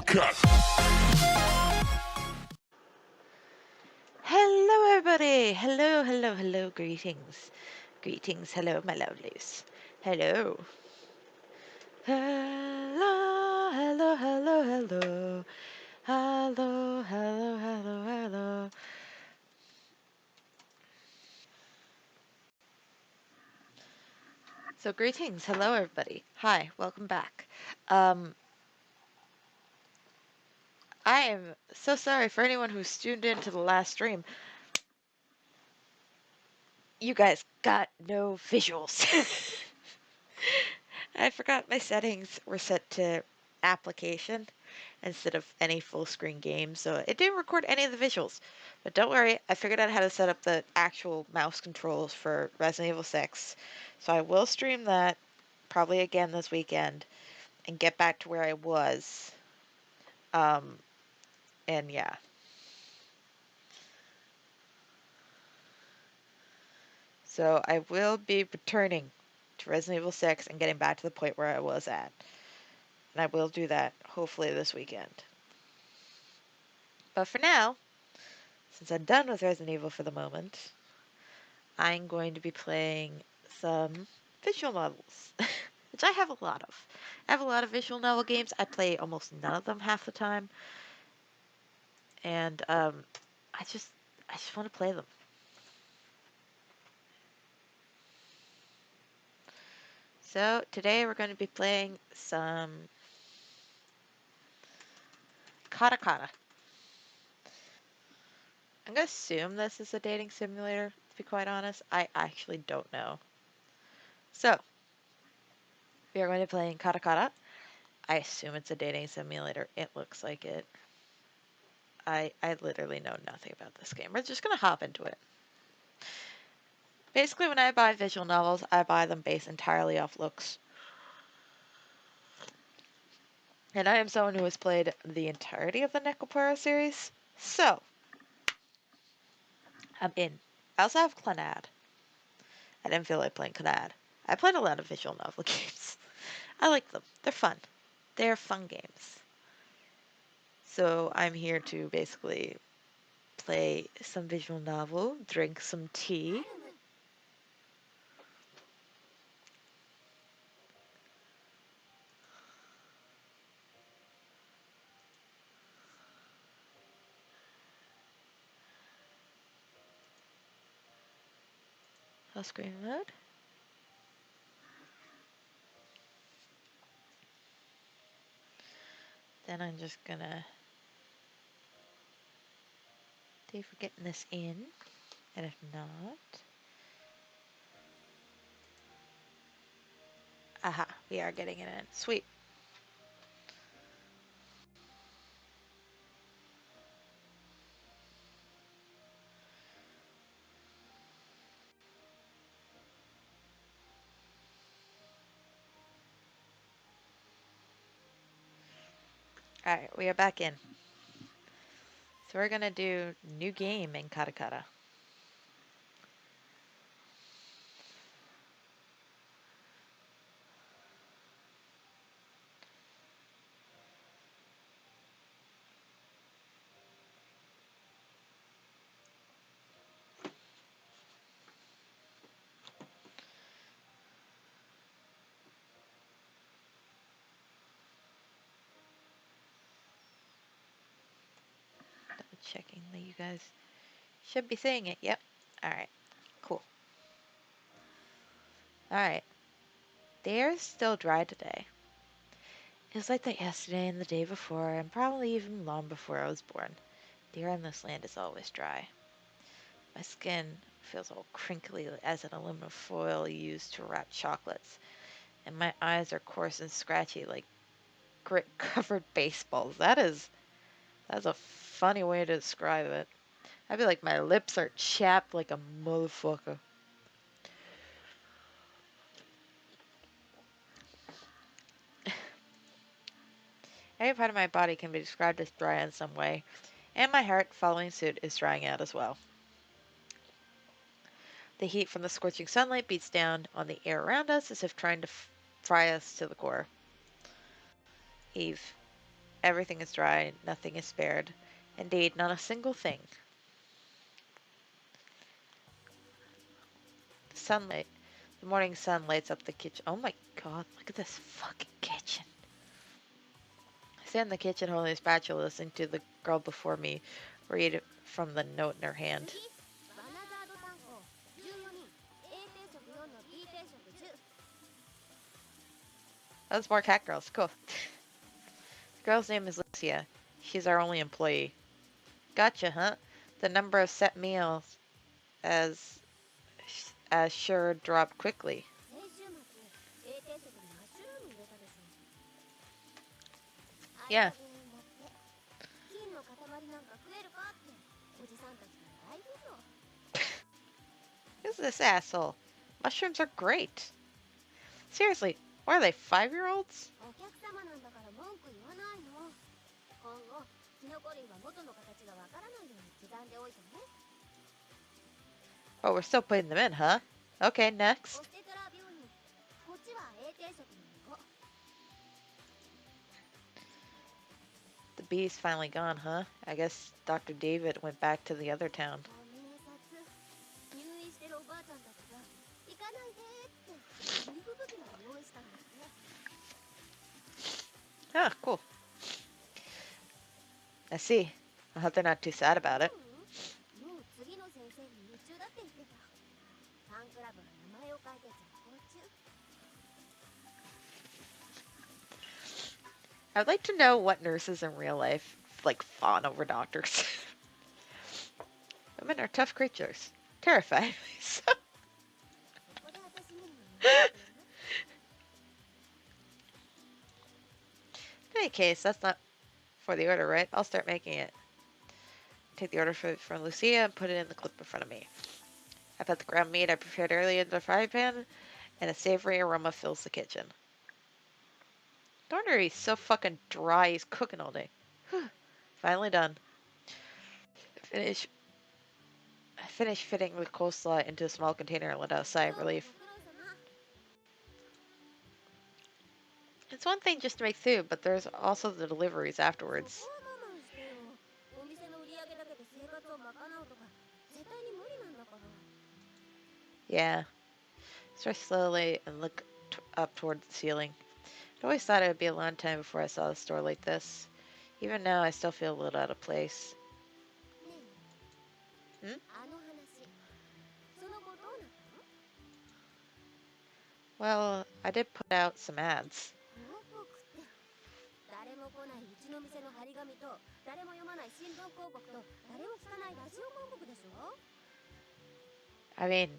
Cut. Hello, everybody. Hello, hello, hello. Greetings. Greetings. Hello, my lovelies. Hello. Hello, hello, hello, hello. Hello, hello, hello, hello. So, greetings. Hello, everybody. Hi, welcome back. I am so sorry for anyone who's tuned into the last stream. You guys got no visuals. I forgot my settings were set to application instead of any full screen game, so it didn't record any of the visuals. But don't worry, I figured out how to set up the actual mouse controls for Resident Evil 6, so I will stream that probably again this weekend and get back to where I was. And yeah. So I will be returning to Resident Evil 6 and getting back to the point where I was at. And I will do that hopefully this weekend. But for now, since I'm done with Resident Evil for the moment, I'm going to be playing some visual novels, which I have a lot of. I have a lot of visual novel games. I play almost none of them half the time, and I just want to play them. So today we're going to be playing some Karakara. I'm going to assume this is a dating simulator, to be quite honest. I actually don't know. So, we are going to be playing Karakara. I assume it's a dating simulator. It looks like it. I literally know nothing about this game. We're just going to hop into it. Basically, when I buy visual novels, I buy them based entirely off looks. And I am someone who has played the entirety of the Necropora series, so I'm in. I also have Clannad. I didn't feel like playing Clannad. I played a lot of visual novel games. I like them. They're fun. They're fun games. So I'm here to basically play some visual novel, drink some tea. Full screen mode. Then I'm just gonna see if we're getting this in. And if not, aha, we are getting it in. Sweet. Alright, we are back in. So we're gonna do new game in Karakara. Double checking that you guys should be seeing it. Yep. Alright. Cool. Alright. The air is still dry today. It was like that yesterday and the day before, and probably even long before I was born. The air on this land is always dry. My skin feels all crinkly as an aluminum foil used to wrap chocolates, and my eyes are coarse and scratchy like grit-covered baseballs. That's a funny way to describe it. I feel like my lips are chapped like a motherfucker. Every part of my body can be described as dry in some way, and my heart, following suit, is drying out as well. The heat from the scorching sunlight beats down on the air around us as if trying to fry us to the core. Eve, Everything is dry, nothing is spared. Indeed, not a single thing. The sunlight, the morning sun lights up the kitchen. Oh my god, look at this fucking kitchen. I stand in the kitchen holding a spatula, listening to the girl before me read from the note in her hand. Oh, it's more cat girls. Cool. The girl's name is Lucia. She's our only employee. Gotcha, huh? The number of set meals as sure dropped quickly. Yeah. Who's this asshole? Mushrooms are great. Seriously, what are they, 5-year-olds? Oh, we're still putting them in, huh? Okay, next. The bee's finally gone, huh? I guess Dr. David went back to the other town. Ah, cool. I see. I hope they're not too sad about it. I'd like to know what nurses in real life, like, fawn over doctors. Women are tough creatures. Terrifying. In any case, that's not for the order, right? I'll start making it. Take the order from Lucia and put it in the clip in front of me. I put the ground meat I prepared earlier in the frying pan, and a savory aroma fills the kitchen. No wonder he's so fucking dry, he's cooking all day. Finally done. I finished fitting the coleslaw into a small container and let out a sigh of relief. It's one thing just to make food, but there's also the deliveries afterwards. Yeah. Stretch slowly and look up toward the ceiling. I always thought it would be a long time before I saw a store like this. Even now, I still feel a little out of place. Hmm? Well, I did put out some ads. I mean,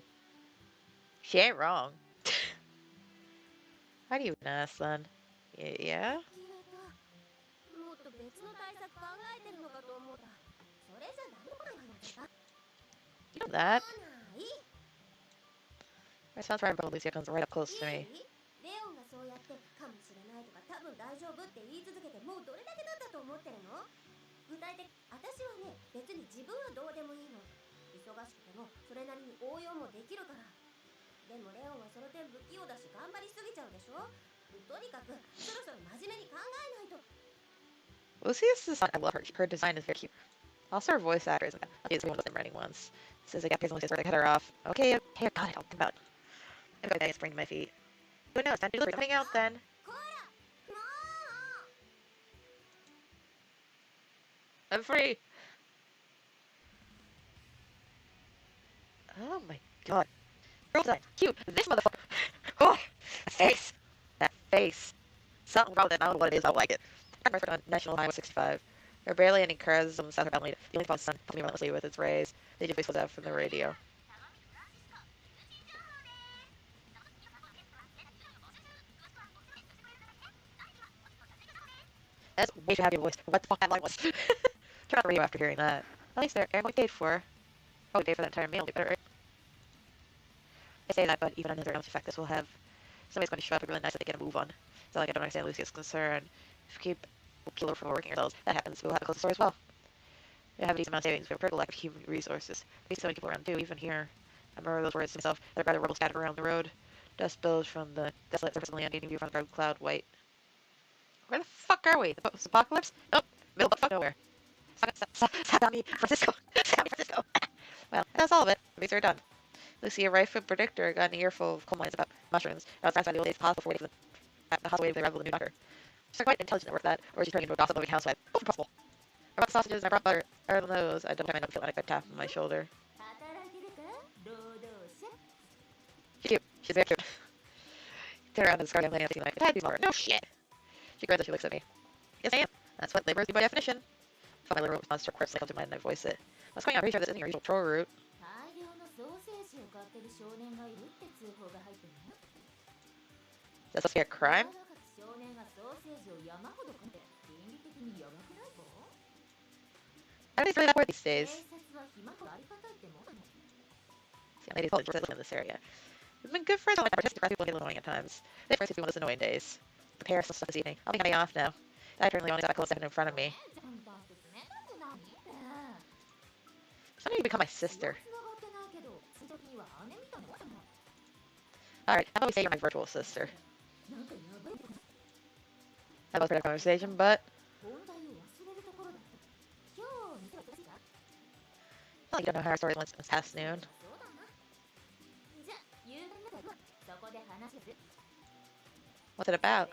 she ain't wrong. Why do you even ask, then? Yeah? You know that? My sounds right about Lucia comes right up close to me. Lucia's design, I love her. Her design is very cute. Also, her voice actor isn't bad. She's one of them writing ones. Says I got paid Lucia's where I cut her off. Okay, I got it. I'll think about it. I'm going to spring to my feet. Who knows? Time to deliver. Coming out then. I'm free. Oh my god. Girl design. Cute. This motherfucker. Oh, that face. That face. Something wrong with it. I don't know what it is. I don't like it. I'm on National Highway 65. There are barely any cars on the southern boundary. The only spot the sun pumping relentlessly with its rays. They just whistles out from the radio. That's way too happy a voice. What the fuck that line was. Turn on the radio after hearing that. At least they're airline paid for. Probably paid for that entire meal. They better. I say that, but even another effect this will have. Somebody's going to show up really nice that they get a move on. It's not like I don't understand Lucia's concern. If we keep killer from working ourselves, that happens. We'll have to close the store as well. We have a decent amount of savings. We have a critical lack of human resources. There's so many people around too, even here. I remember those words to myself. There are rather rubble scattered around the road. Dust billows from the desolate surface of the land, giving view from the dark cloud white. Where the fuck are we? The post-apocalypse? Nope. Middle of fuck nowhere. San Francisco. San Francisco. Well, that's all of it. The are done. Lucia Rife, predictor, got an earful of coal mines about mushrooms. I was by the old days of the hospital before the hospital waiting for the arrival of the new doctor. She's quite intelligent at that, or she's turning into a gossip loving housewife. Both are possible. I brought the sausages and I brought butter. I don't know. I double time my note feel like a tap on my shoulder. She's cute. She's very cute. Turn around and discard young lady and like, Dad, more. No shit. She grins as she looks at me. Yes, I am. That's what laborers do by definition. I felt my literal response to her quirks cycle through my mind and I voice it. What's going on? I'm pretty sure this isn't your usual troll route. That's supposed to be a crime? Everybody's really that word these days. See, ladies, college live in this area. We've been good friends all my time, but people get annoying at times. They first be one of those annoying days. The pair still stuff this evening. I'll be getting off now. I currently only got a close second in front of me. Someday you become my sister. Alright, how about we say you're my virtual sister? That was a conversation, but... I don't know how our story went past noon. What's it about?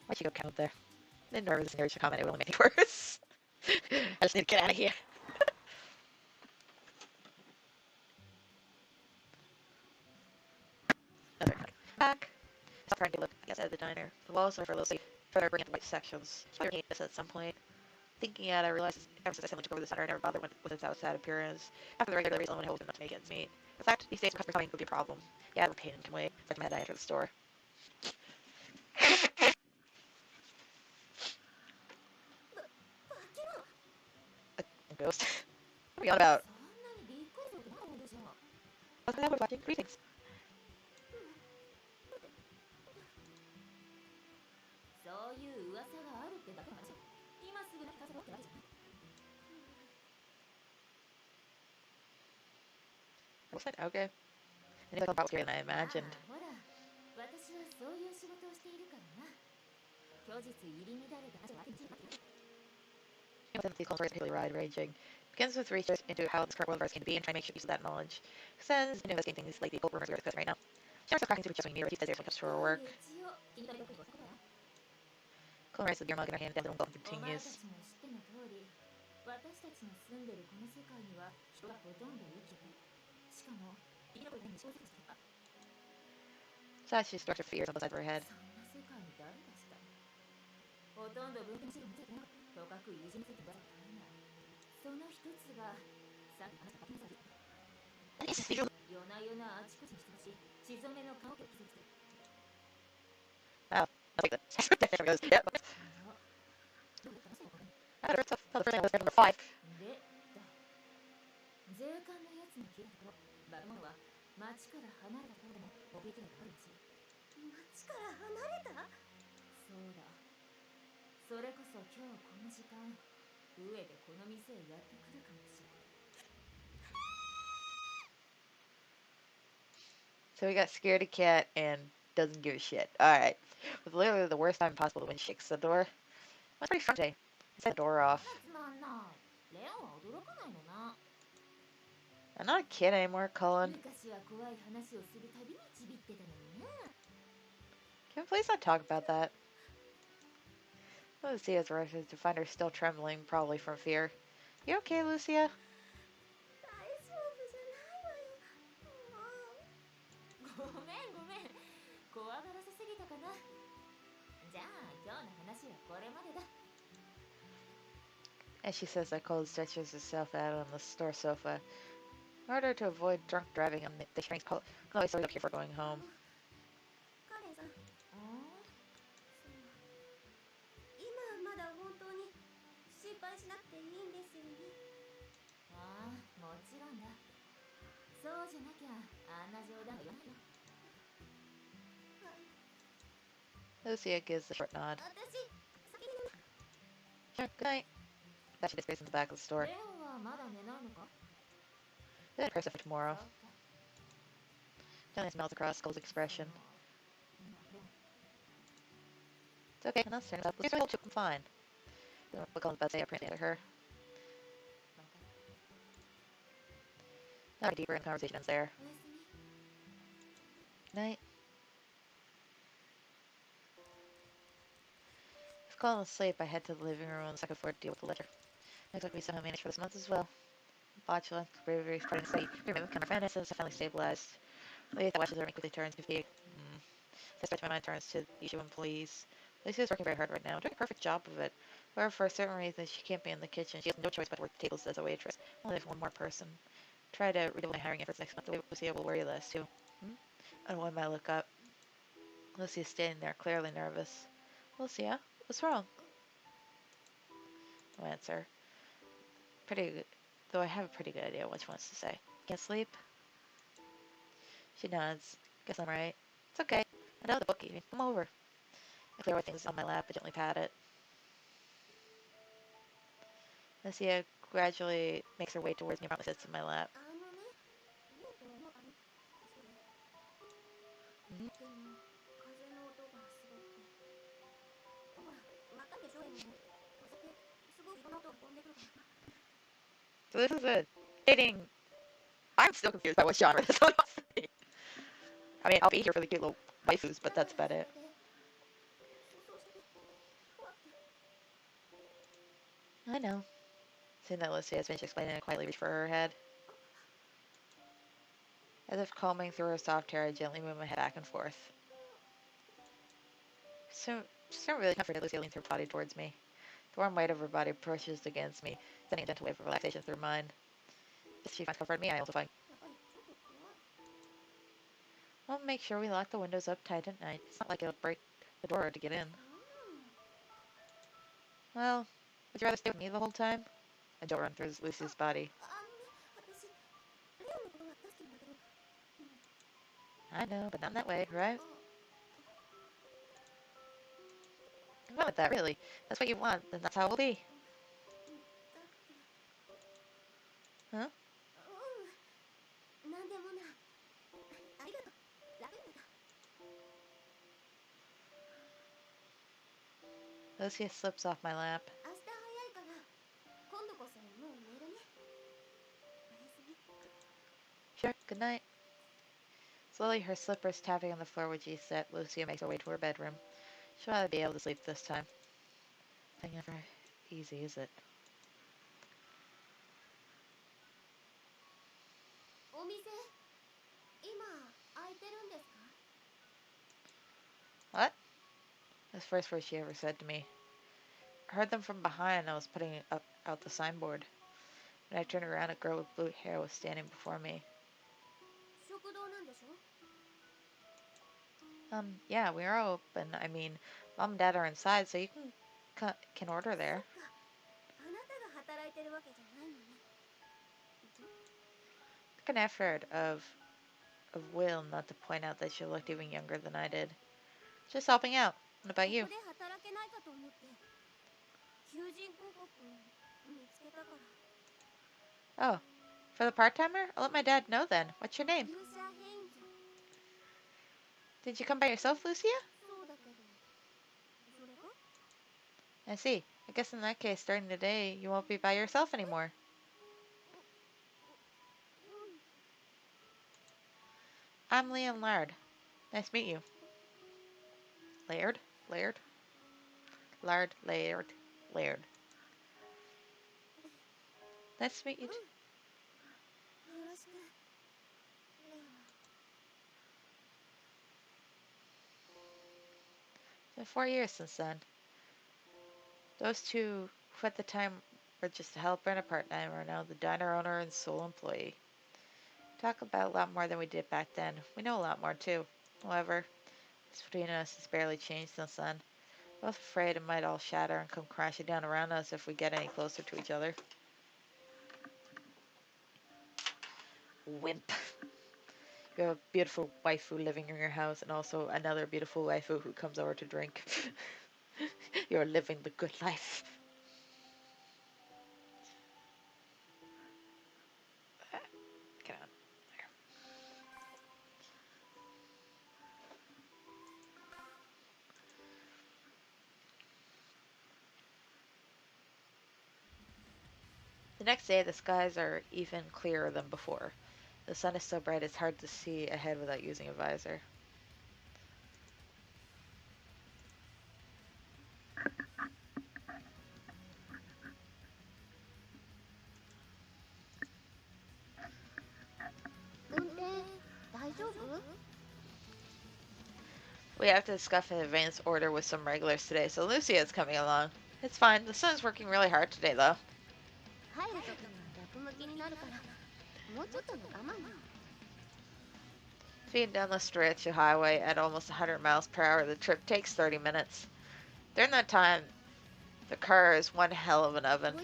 Why'd you go count there? I didn't know this nerdy comment, it would only make me worse. I just need to get out of here. Another back. Stop trying to look, I guess, at the diner. The walls are for a little further bring up the white sections. I hate this at some point. Thinking at it, I realized ever since I suddenly took over the center, I never bothered with its outside appearance. After the regular reason, I hoped not to make ends meet. In fact, these days, customers coming would be a problem. Yeah, we're pain can wait. Like my head, I enter the store. A ghost. What are you on about? What's the matter with watching? Greetings. What's that? Okay. I knew about scarier than I imagined. These stories are really wide-ranging. It begins with research into how this current world of ours came to be and try to make sure use of that knowledge. Since investigating things like the occult rumors we are right now. She starts cracking through just when you meet her. She says when it comes to her work. Chloe writes the beer mug in her hand and the little golf continues. So she strokes her fingers on the side of her head. Wow, that's like the there goes. Yep. That was the first thing I was number 5. So we got scaredy cat and doesn't give a shit. Alright. With literally the worst time possible when she shakes the door. That's pretty fun today. It's the door off. I'm not a kid anymore, Cullen. Can we please not talk about that? Lucia's rushes to find her still trembling, probably from fear. You okay, Lucia? And she says that Cole stretches herself out on the store sofa. In order to avoid drunk driving, the train's Chloe started up here for going home. Lucia gives a short nod. Sure, good night. That she disappears in the back of the store. Then impressive for tomorrow. Johnny smiles across Cole's expression. It's okay, I'm not turning up. Let's hope I'm fine. Look on the bed, say I appreciate her. Not deeper in the conversation ends there. Night. If Colin is asleep, I head to the living room on the second floor to deal with the ledger. Looks like we somehow managed for this month as well. Botula, bravery, starting to study. Remember, camera finances have finally stabilized. Lately, that watches everything quickly turns to fatigue. I stretch my mind turns to the issue of employees. Lucy is working very hard right now, doing a perfect job of it. However, for a certain reason, she can't be in the kitchen. She has no choice but to work the tables as a waitress. Only have one more person. Try to redouble my hiring efforts next month. The way Lucia will worry less, too. And one might look up. Lucy is standing there, clearly nervous. Lucia, what's wrong? No answer. Pretty good. Though I have a pretty good idea what she wants to say. Can't sleep? She nods. Guess I'm right. It's okay. I know the bookkeeping. Come over. I clear away things on my lap and gently pat it. Lucia gradually makes her way towards me and promptly sits in my lap. Mm-hmm. So this is a dating. I'm still confused by what genre this one wants to be. I mean, I'll be here for the cute little waifus, but that's about it. I know. Seeing that Lucia has finished explaining, I quietly reach for her head. As if combing through her soft hair, I gently move my head back and forth. So, still really comforted, Lucia leans her body towards me. The warm weight of her body pushes against me, sending a gentle wave of relaxation through mine. As she finds comfort in me, I also find. I'll make sure we lock the windows up tight at night. It's not like it'll break the door to get in. Well, would you rather stay with me the whole time? A jolt runs through Lucy's body. I know, but not in that way, right? I'm not with that, really. That's what you want, then that's how it will be. Huh? Lucia slips off my lap. Sure, good night. Slowly, her slippers tapping on the floor where she sat, Lucia makes her way to her bedroom. She'll either be able to sleep this time. Nothing ever easy, is it? What? That's the first word she ever said to me. I heard them from behind. I was putting up out the signboard. When I turned around, a girl with blue hair was standing before me. Yeah, we are open. I mean, Mom and Dad are inside, so you can order there. Took an effort of will not to point out that she looked even younger than I did. Just helping out. What about you? Oh, for the part-timer? I'll let my dad know then. What's your name? Did you come by yourself, Lucia? I see. I guess in that case, starting today, you won't be by yourself anymore. I'm Leon Laird. Nice to meet you. Laird? Laird? Laird, Laird, Laird. Nice to meet you too. It's been 4 years since then. Those two, who at the time were just a helper and a part-timer, are now the diner owner and sole employee. Talk about a lot more than we did back then. We know a lot more too. However, this between us has barely changed since then. Both afraid it might all shatter and come crashing down around us if we get any closer to each other. Wimp. You have a beautiful waifu living in your house and also another beautiful waifu who comes over to drink. You're living the good life. Get on. There. The next day, the skies are even clearer than before. The sun is so bright it's hard to see ahead without using a visor. We have to discuss an advance order with some regulars today, so Lucia is coming along. It's fine. The sun's working really hard today, though. Speeding down the Stretcher Highway at almost 100 miles per hour, the trip takes 30 minutes. During that time, the car is one hell of an oven.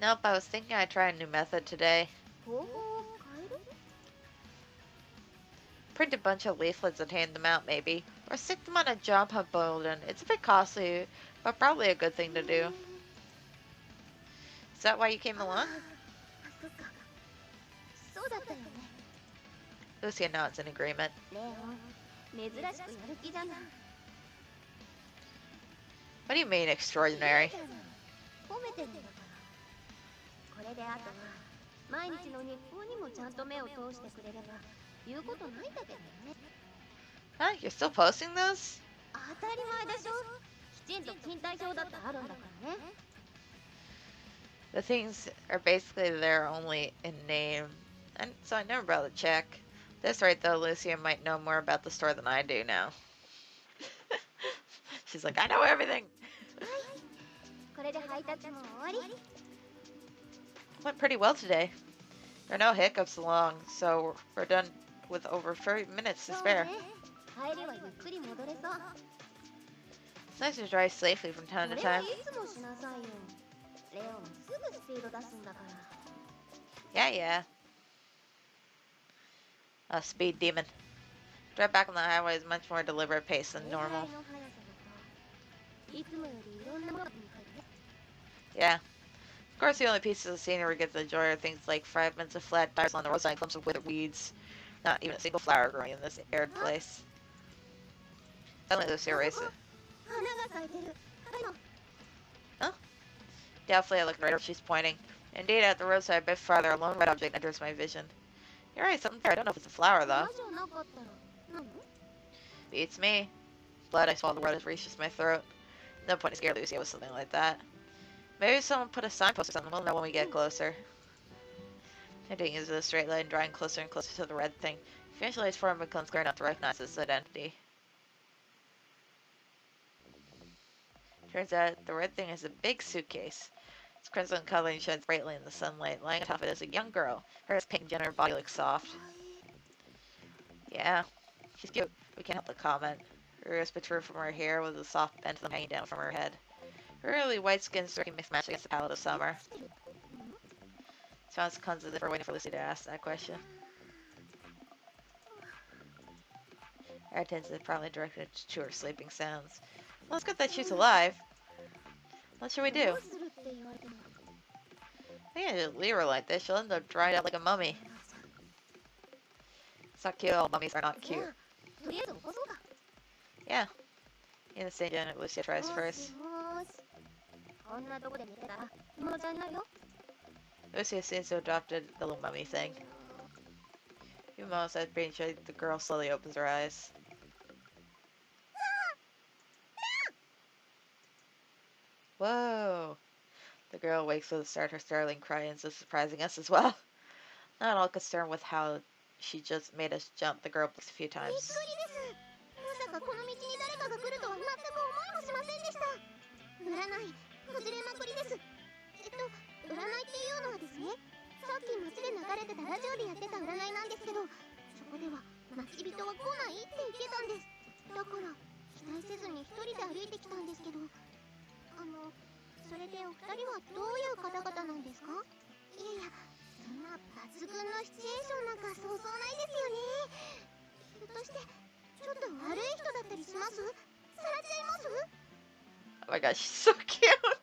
Nope, I was thinking I'd try a new method today. Print a bunch of leaflets and hand them out, maybe. Or stick them on a job hunt bulletin. It's a bit costly, but probably a good thing to do. Is that why you came along? Lucia nods in agreement. What do you mean, extraordinary? Huh? You're still posting those? The things are basically there only in name, and so I never bother to check. That's right, though. Lucia might know more about the store than I do now. She's like, I know everything! Went pretty well today. There are no hiccups along, so we're done with over 30 minutes to spare. It's nice to drive safely from time to time. Yeah. A speed demon. Drive back on the highway is much more deliberate pace than normal. Yeah. Of course, the only pieces of scenery we get to enjoy are things like fragments of flat tires on the roadside, clumps of withered weeds. Not even a single flower growing in this arid place. Suddenly, Lucia races. Huh? Doubtfully, I look right where she's pointing. Indeed, at the roadside, a bit farther, a lone red object enters my vision. You're right, something there. I don't know if it's a flower, though. Beats me. Blood I swallowed the word reaches my throat. No point in scaring Lucia with something like that. Maybe someone put a signpost or something. We'll know when we get closer. Heading into the straight line, drawing closer and closer to the red thing. Eventually, its form becomes clear enough to recognize its identity. Turns out, the red thing is a big suitcase. Its crimson coloring shines brightly in the sunlight. Lying atop it is a young girl. Her hair is pink and her body looks soft. Yeah, she's cute. We can't help but comment. Her ears protrude from her hair with a soft bend to them hanging down from her head. Her early white skin striking mixed match against the palette of summer. Sounds comes as if we're waiting for Lucy to ask that question. Our attention is probably directed to her sleeping sounds. Well, it's good that she's alive. What should we do? I can't just leave her like this. She'll end up dried out like a mummy. It's not cute. All mummies are not cute. Yeah. In the same generic, Lucia tries first. Lucia seems to have adopted the little mummy thing. A few moments after being shut, the girl slowly opens her eyes. Whoa! The girl wakes with a start, her startling cry ends up surprising us as well. Not at all concerned with how she just made us jump, the girl blinks a few times. Oh my gosh, she's so cute!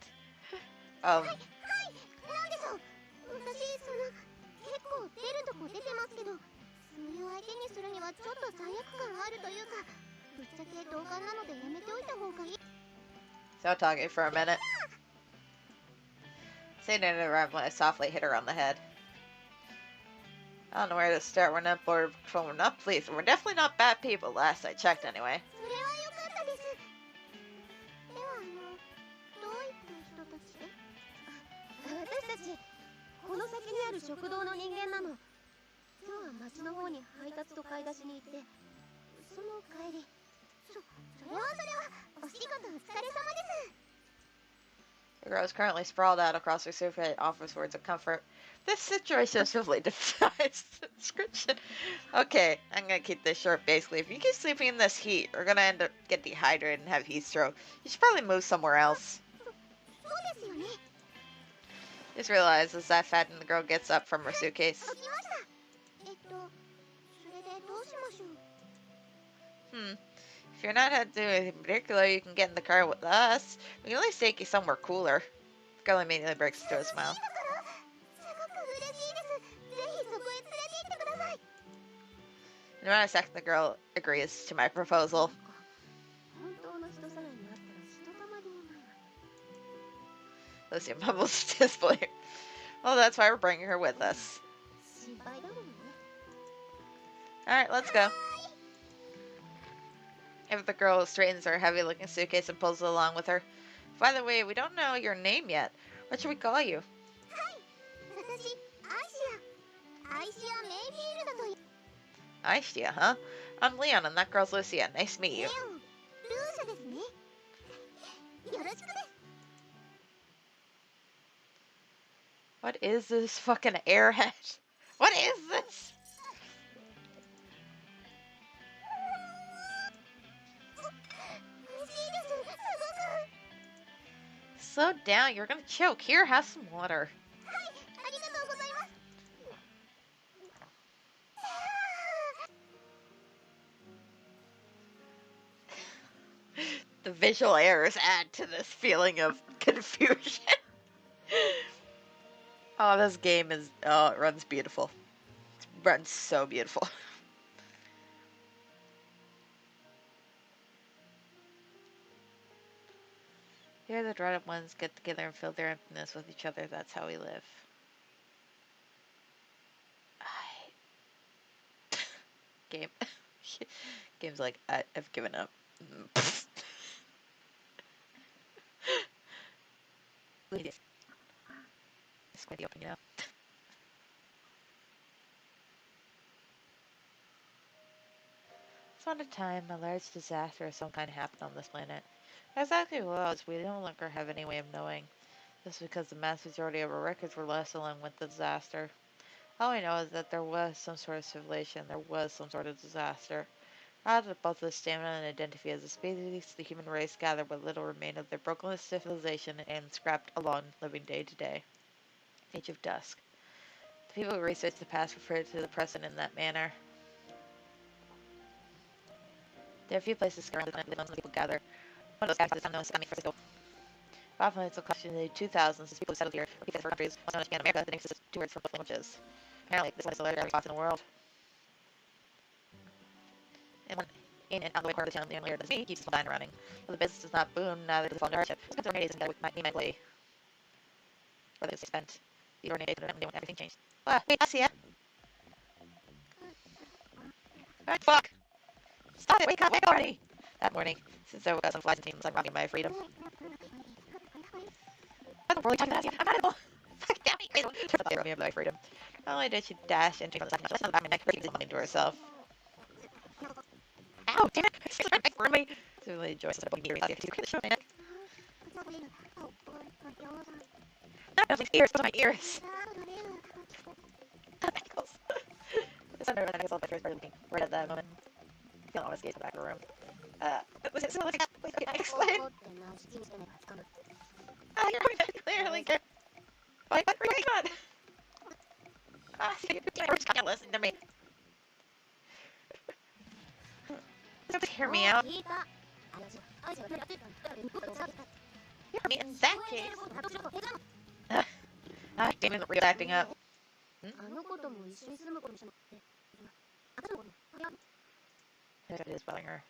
No talking for a minute. Sitting in the room when I softly hit her on the head. I don't know where to start. We're not border patrol. We're not police. We're definitely not bad people. Last I checked, anyway. The girl is currently sprawled out across her sofa and offers words of comfort. This situation simply defies description. Okay, I'm gonna keep this short. Basically, if you keep sleeping in this heat, you're gonna end up get dehydrated and have heat stroke. You should probably move somewhere else. Just realizes that fat and the girl gets up from her suitcase. If you're not headed to anything particular, you can get in the car with us. We can at least take you somewhere cooler. The girl immediately breaks into a smile. In about a second, the girl agrees to my proposal. Lucy mumbles disbelief. Well, that's why we're bringing her with us. Alright, let's go. If the girl straightens her heavy-looking suitcase and pulls it along with her. By the way, we don't know your name yet. What should we call you? Aishia, huh? I'm Leon, and that girl's Lucia. Nice to meet you. What is this fucking airhead? What is this? Slow down, you're gonna choke. Here, have some water. The visual errors add to this feeling of confusion. Oh, this game is, oh, it runs beautiful. It runs so beautiful. Here the dried up ones get together and fill their emptiness with each other. That's how we live. Game. Game's like, I've given up. Squinty open, you know. Once on a time, a large disaster of some kind happened on this planet. Exactly what it was, we no longer have any way of knowing. This is because the vast majority of our records were lost along with the disaster. All we know is that there was some sort of civilization, there was some sort of disaster. Out of both the stamina and identity as a species, the human race gathered what little remained of their broken civilization and scrapped along, living day to day. Age of Dusk. The people who research the past refer to the present in that manner. There are a few places around the planet where people gather. One of those guys is unknown San Francisco. Often it's a question in the 2000s since people have settled here, because for countries, once known as America, the name is two words from both languages. Apparently, this one is the largest spot in the world. And one in and out of the way part of the town, the only area that's me keeps the line running. But the business does not boom, neither does it fall into hardship. It's because the days and that might be my play. Whether it's spent the ordinary days when everything changed. Wow, hey, I see ya. Alright, fuck! Stop it, wake up already! That morning, since there was some flies and teams, I'm robbing my freedom. I'm really talking to you. I'm not able. Fuck, damn me, crazy one. Turns out they robbed me of my freedom. Not only did she dash into the second, she also my neck, breaking the to herself. Ow, damn it! She's right back for me! It's really joyous instead of poking me ears. You can't show my neck. Not nothing's ears, those are my ears! Ankles. The sun never was all by first part of the meeting. Right at that moment. Feeling almost gaze in the back of the room. Was it similar to that? Wait, can I explain? You're clearly good. What are you on? You just can't listen to me. Just hear me out. Hear me in that case. Damn it, real acting up. It is bothering her.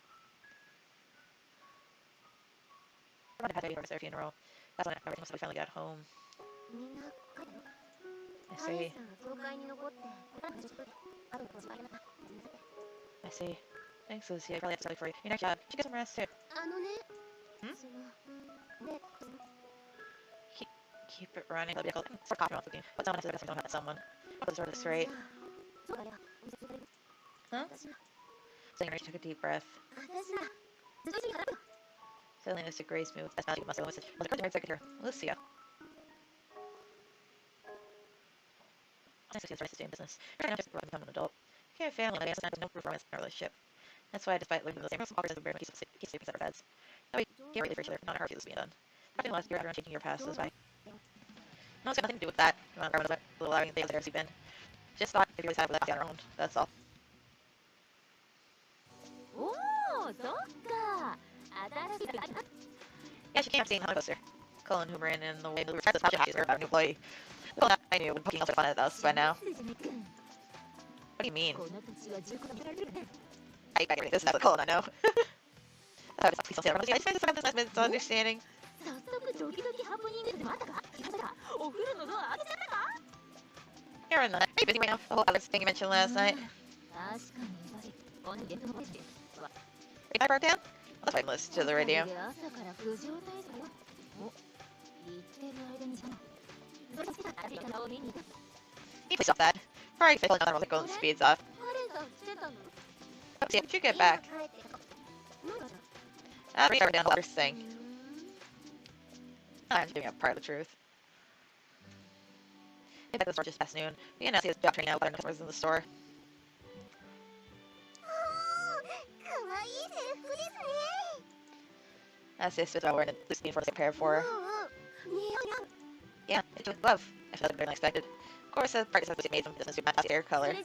I had to be their funeral. That's when everything must have finally got home. I see. I see. Thanks, Lucy. I probably have to tell you for your next job. You should get some rest too. Hmm? Keep it running. That'll be a cool. Start coughing off the game. But someone has to do this. We don't have someone. I'll sort of straight. Huh? So you took a deep breath. Suddenly, Mr. Gray smooth. That's not muscle. Was like, where's the secretary? Lucia. Nice to see the rest of doing business. You're not just become an adult. You have a family, and there's no performance in our relationship. That's why, despite living in the same room, Walker doesn't very much keep sleeping separate beds. No, we can't really for each other. Not in our feelings being done. Nothing less, you're everyone taking your past is why. No, it's got nothing to do with that. You want to about a little outing things you've been. Just thought if you always had with that on our own. That's all. Yeah, she came up seeing how closer. Colin Hoover in the way we were trying to tell her about a new employee. Well, I knew when poking else fun at us by now. What do you mean? I get it. This is not the Colin I know. I just find this misunderstanding. You're in that. Are you busy right now? The whole other thing you mentioned last night. I broke down? That's why I listened to the radio. Please stop that. Probably fail another one that goes speeds off. See, did you get back? I'll read down the first thing. I'm just giving up part of the truth. Get back to the store just past noon. We announced he was job training out with customers in the store. That's his suit I wore and this being for the pair for her. Yeah, it's a glove. I felt better than expected. Of course, the part was made from business suit match hair color. Yeah.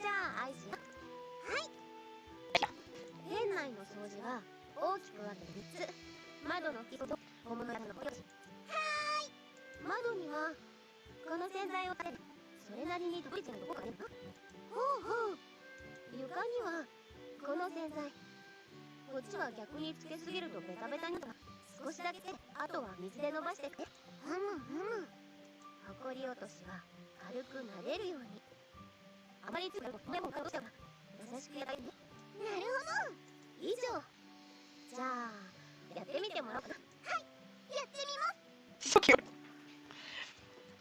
So cute.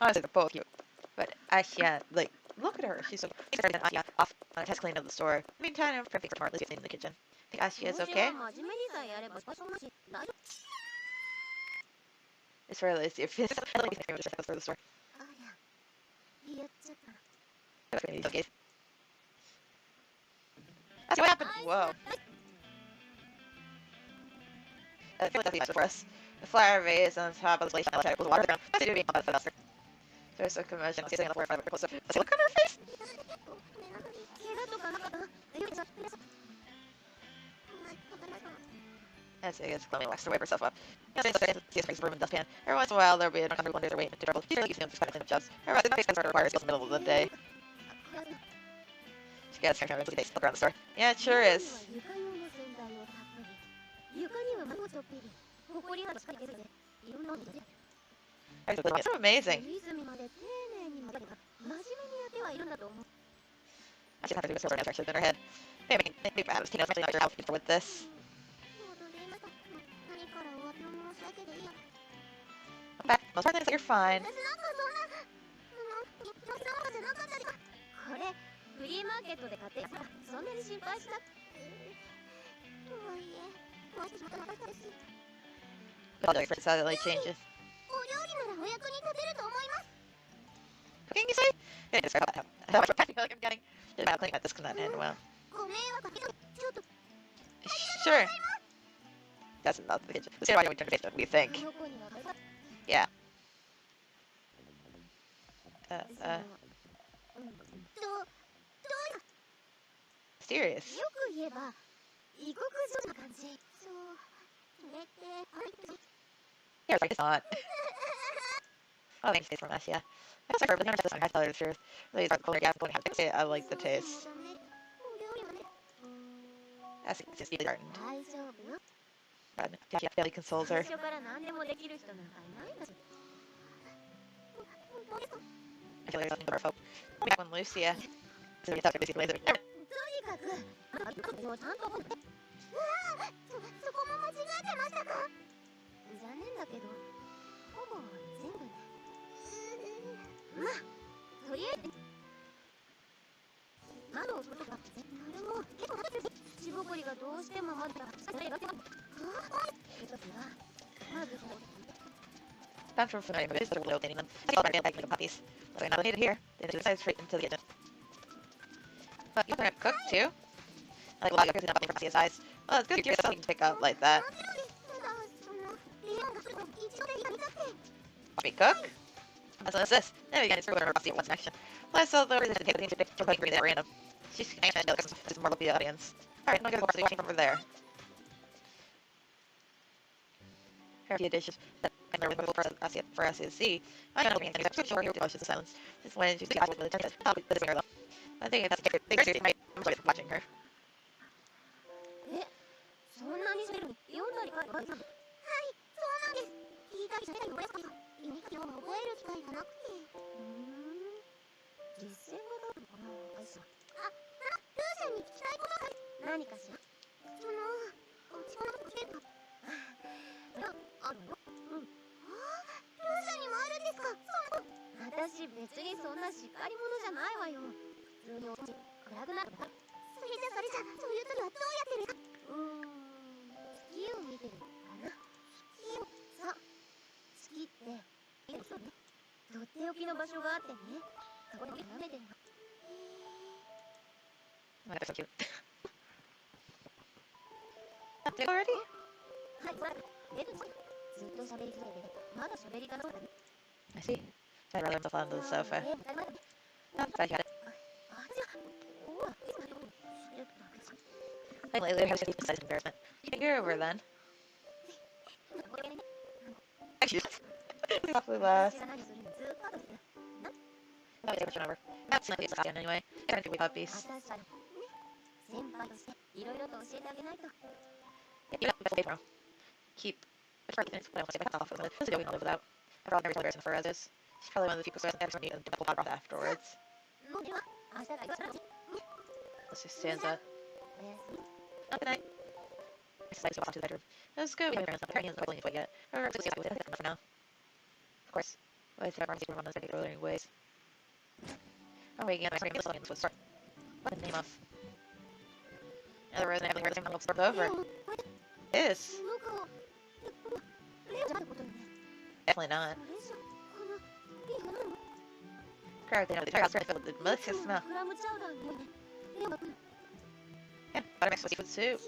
Honestly, they're both cute. But Ashia, like, look at her. She's so started Ashia off on a test cleaning of the store. Meantime, I'm perfect for tomorrow. Let's get in the kitchen. Think Ashia is okay? It's for Lizzie. If it's for the store. Okay. That's what happened. Whoa. I feel like that's the answer for us. The flower vase on top of the place. I was water down. What's it doing on the faster? There's a commotion. I'll see on the floor if I'm close up. Let's look at her face. That's it. It's Chloe likes to wipe herself up. Yeah, see a room and dustpan. Every once in a while, there'll be an uncomfortable under their weight and trouble. She's really used to just clean up jobs. Everybody, the face sort of requires skills in the middle of the day. She gets her time to look around the store. Yeah, it sure is. It's so amazing. I should have to do a silver actually in her head. Maybe I was thinking of your outfit with this. I'm back. Most part of you're fine. I'll do it for the light changes. Cooking, you say? Yeah, just how much I feel like I'm getting. Just about cleaning that this cannot end well. Sure. That's not the kitchen. Let's see why we turn to face what we think. Yeah. Serious. Yeah, it's like it's not. Oh, thanks, taste from us, yeah. I was like, but never tried this one. I tell her the truth. Really, start pulling her gas, going to have to say I like the taste. That's just the garden. God, Yashi consoles her. I feel like there's nothing but our hope. Back when Lucia, so we thought we laser. Found from familiar movies that are really dating them. I feel like like puppies. But I'm not located here. They decide straight into the kitchen. But you can cook too. I like, wow, you're not from his eyes. Well, it's good to curious something to pick up like that. Watch me cook? What's this? There we go, it's really hard to see what's next. Well, I saw the reason to take the things to break at random. She's anxious to because more of the audience. Alright, I'm gonna go watching over there. Here are a few dishes that I'm really grateful for us to see. I don't know anything, I'm sure here to silence. This when she's the with the I'll be this mirror though. I think that's a big seriously I'm enjoying watching her. Oh, that's so cute. Did already? I see. I'd rather himself onto the sofa. Oh, I got it. Hey, lately, I have to keep besides embarrassment. You're over then. Actually, awfully last. I'll take over. That's not the again anyway. I don't do we puppies. You know, that's okay, keep. It's probably I don't want to say off with it. This is going on without. After all, Mary's embarrassing for as is. She's probably one of the people who hasn't ever a pot broth afterwards. Let's just stand up. Oh, good night. I just walk to the bedroom. Let's go. We have parents not pregnant quite yet. Or let's see what we have for now. Of course. Well, I think our room on those regular ways. Oh, wait, again, I'm sorry, I'm just looking start. What the name of? Otherwise, I haven't heard the same start over. Is. Definitely not. Correct, they know the entire house is filled with the delicious smell. Yeah, butter mixed with seafood soup.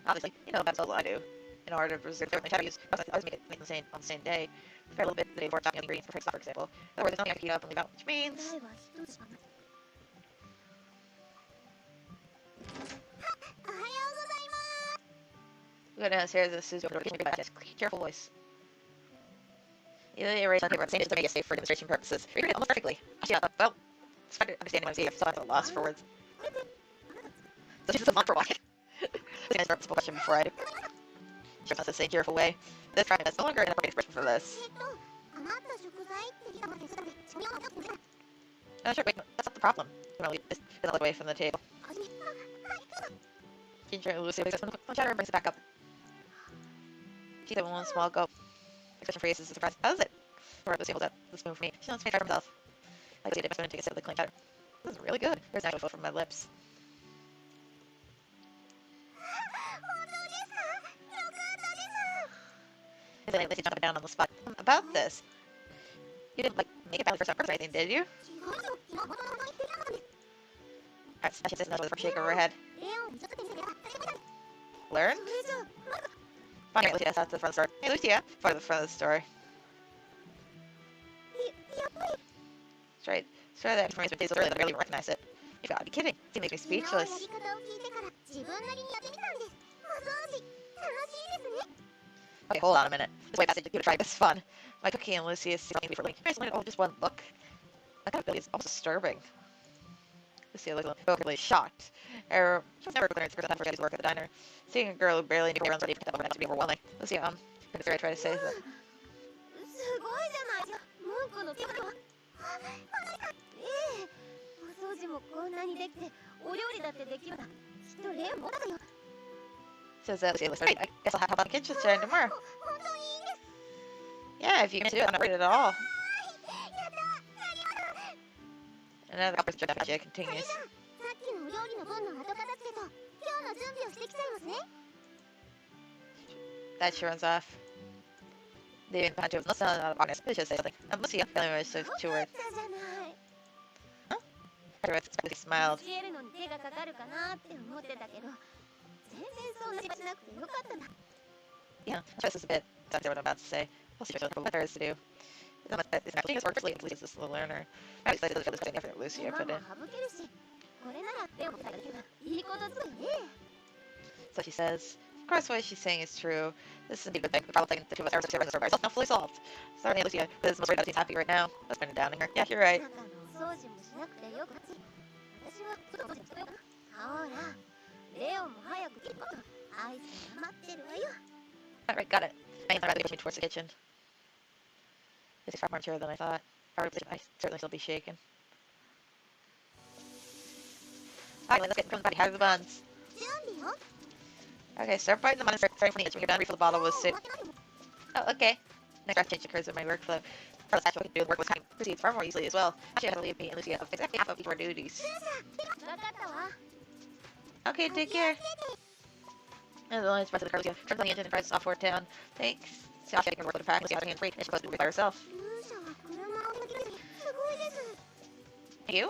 Obviously, you know about I do. In order to preserve my use, I always make it on the same day. Prepare a little bit the day before chopping ingredients for for example. In other words, there's nothing I can heat up and leave out, which means we're gonna downstairs this is over the kitchen desk. Careful voice. You erase on paper at the same time to make it safe for demonstration purposes. Read it almost perfectly. Yeah, well, it's hard to understand what I'm saying. I'm still at a loss for words. So she's a month for why. Let's answer a simple question before I do. She wants to say careful way. This time is no longer an appropriate expression for this. Oh, sure, wait, that's not the problem. I'm gonna leave this and look away from the table. Ginger and Lucy picks up one shadow and brings it back up. She said one small gulp. Expression phrase is a surprise. How is it? Lucy holds out the spoon for me. She wants to try for himself. I see it, I'm going to take a sip of the clean shadow. This is really good. There's actually food from my lips. Is it Lucy jumping down on the spot? About this. You didn't, like, make it badly for some person or anything, did you? Alright, smash it with a shake over her head. Learned? Fine, Lucy, that's out to the front store. Hey, Lucia! For the front of the store. That's right. Sorry that information tastes early, but I barely recognize it. You've got to be kidding. It makes me speechless. Okay, hold on a minute. This way passage to try this fun. My cookie and Lucy is telling me for like, just one look. My kind of ability is almost disturbing. Lucia looks relatively shocked. She was never clear for that work at the diner. Seeing a girl who barely knew runs ready to get that woman to be overwhelming. Lucia, couldn't try to say that. すごいじゃない。文句の手が。ええ。お掃除もこんなにできて、お料理だってできるな。きっとレオもだよ。Says that Lucia looks great. I guess I'll have on the kitchen starting tomorrow. Yeah, if you can do it, I'm not worried at all. Another opportunity that continues. That she runs off. They even had to have listened out of honest. Let's just say something. Lucia, feeling very so two words. Huh? Everyone smiled. Yeah, just a bit. That's what I'm about to say. We'll see what there is to do. It's not much. It's not genius or firstly, at least this little learner. I'm excited to look at this effort Lucia put in. So she says, of course what she's saying is true. This is indeed a good thing. The problem the two of us are by herself now fully solved. Sorry, Lucia, but this most worried about seems happy right now. Let's bring it down her. Yeah, you're right. Alright, got it. My hands are rather pushing towards the kitchen. This is far more mature than I thought. I certainly still be shaken. Alright, let's get from the body. How are the buns? Okay, start biting them on and starting from the edge. When you're done, refill the bottle with soup. Oh, okay. Next draft change occurs in my workflow. Carlos actually can do the work with time proceeds far more easily as well. Actually, I had to leave me and Lucia of exactly half of each of our duties. Okay, take care. And the lines of Lucia. Turns on the engine and drives off toward town. Thanks. Yashi taking her work with her pack. Lucia has her hands free and she's supposed to do it by herself. Thank you.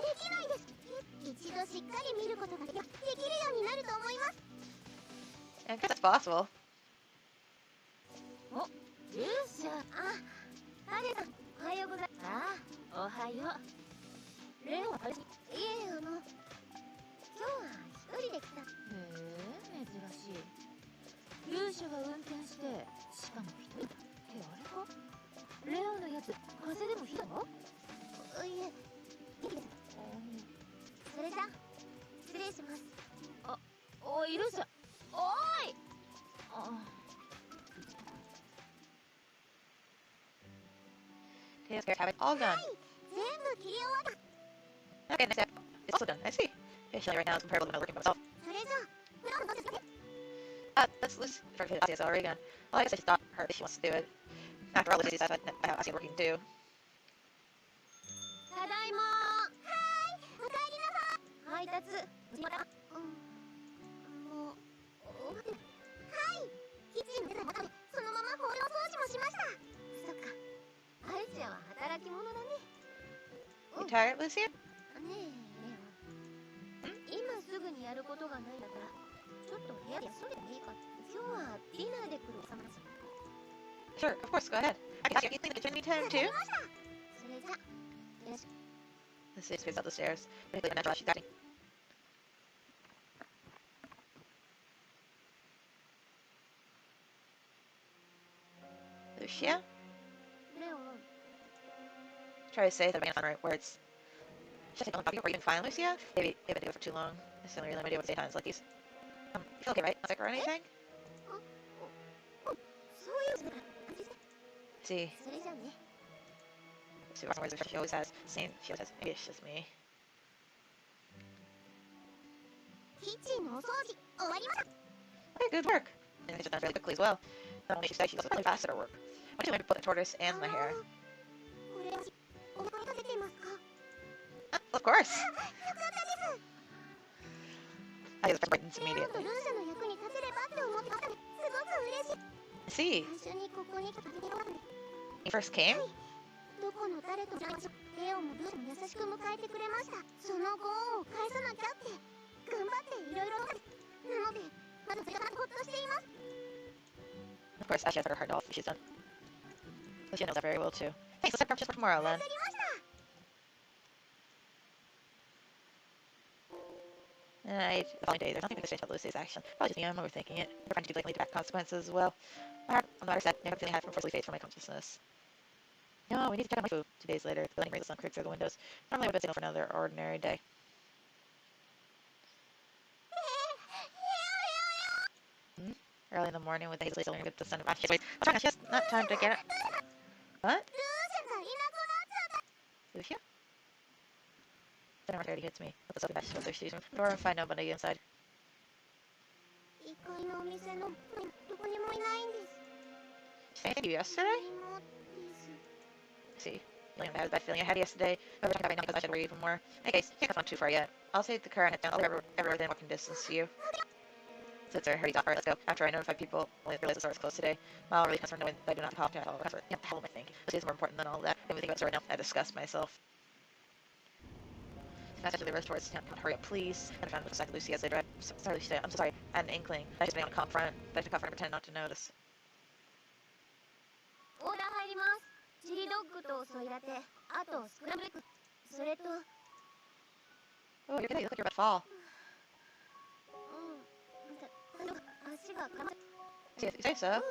I guess that's possible. Okay, let's have it all done. Okay, next step. It's also done. I see. Patiently right now is comparable to my working by myself. Let's for Asia's already done. Well, I guess I just stop her if she wants to do it. After all, Lucy's I have Asia working too. You tired, Lucia? Sure, of course, go ahead. I can ask you anything that can me time too. Lucia spins out the stairs. Particularly unnatural as she's acting. Lucia? Try to say that I'm not the right words. Should I take on the copy or even fine, Lucia? Maybe they've been doing it for too long. That's the only reason I do what I say times like these. You feel okay, right? Not sick or anything? See. See what words she always has. Same, she always has. Maybe it's just me. Okay, good work. And it's done fairly quickly as well. Not only she said, she's also really fast at her work. Why don't you maybe put the tortoise and the hair? Of course. I just brightens immediately. I see. You first came? Of course, Ashley has her heart off. She's done. Lucia knows that very well too. Thanks, let's have breakfast for tomorrow then. Alright, the following day, there's nothing to say about Lucy's action. Probably just me, I'm overthinking it. We're trying to do blatantly bad consequences as well. My heart, on the matter said, never feeling had from forcefully fades from my consciousness. No, we need to check on my food. 2 days later, the landing rate the sun creaked through the windows. Normally I would have been signal for another ordinary day. early in the morning with the hazel and get the sun. She has not time to get it. What? Lucia? The number 30 hits me. What's up, best shoulder season? Nor if I know nobody inside. Did I say you yesterday? See. I had a bad feeling I had yesterday. Over time, because I should worry even more. In any case, can't go too far yet. I'll take the car and head down. I'll be ever within walking distance to you. So it's a hurry, alright, let's go. After I notify people, I realize the store is closed today. Well, I'm really concerned knowing that I do not have to call effort. Yeah, the hell am I thinking? This is more important than all that. Everything about the store right now, I disgust myself. Can I touch the reverse towards town? Hurry up, please. And I found exactly Lucy as they drive. Sorry, Lucy, I'm so sorry. I had an inkling. I just didn't want to confront, but I had to confront and pretend not to notice. Oh, you're good. You look like you're about to fall. You say so? What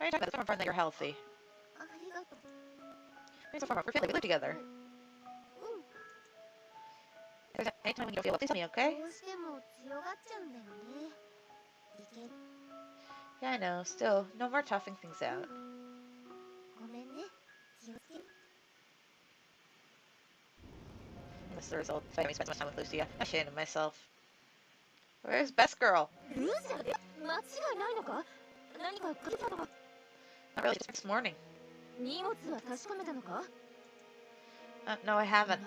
are you talking about? It's more important that you're healthy. We're family. We live together. If there's any time when you don't feel well, please tell me, okay? Yeah, I know. Still, no more toughing things out. This is the result. If I spend so much time with Lucia, I'm ashamed of myself. Where's best girl? Not really, just this morning. No, I haven't.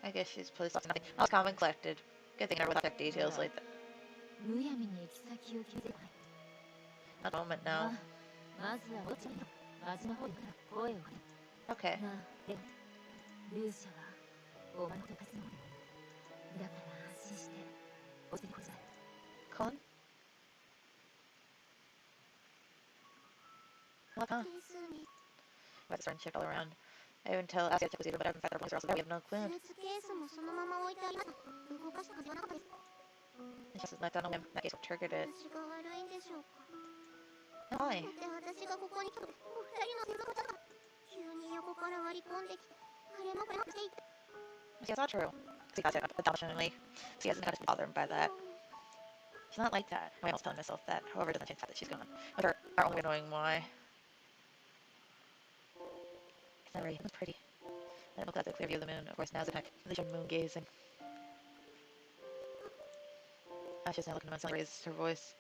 I guess she's pleased with nothing. I was calm and collected. Good thing I never check details like that. Not a moment now. Okay. Colin? What, huh? About to check all around. I even tell Asia to check but I haven't found their points, or else we have no clue. It's just like, I don't know that case what triggered it. Why? See, that's not true. See, that's unfortunately. See, hasn't got to bother him by that. She's not like that. I'm almost telling myself that. However, it doesn't change the fact that she's gone. With her only knowing why. It's not very pretty. I look at the clear view of the moon. Of course, now's the time. Illusion moon gazing. Asha's now looking at the moon, raises her voice.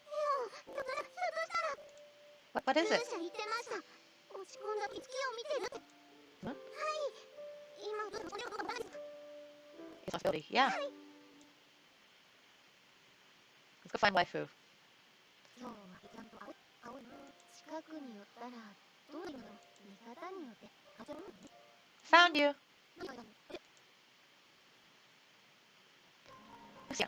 What is it? Huh? Responsibility. Yeah. Let's go find waifu. Found you. Lucia.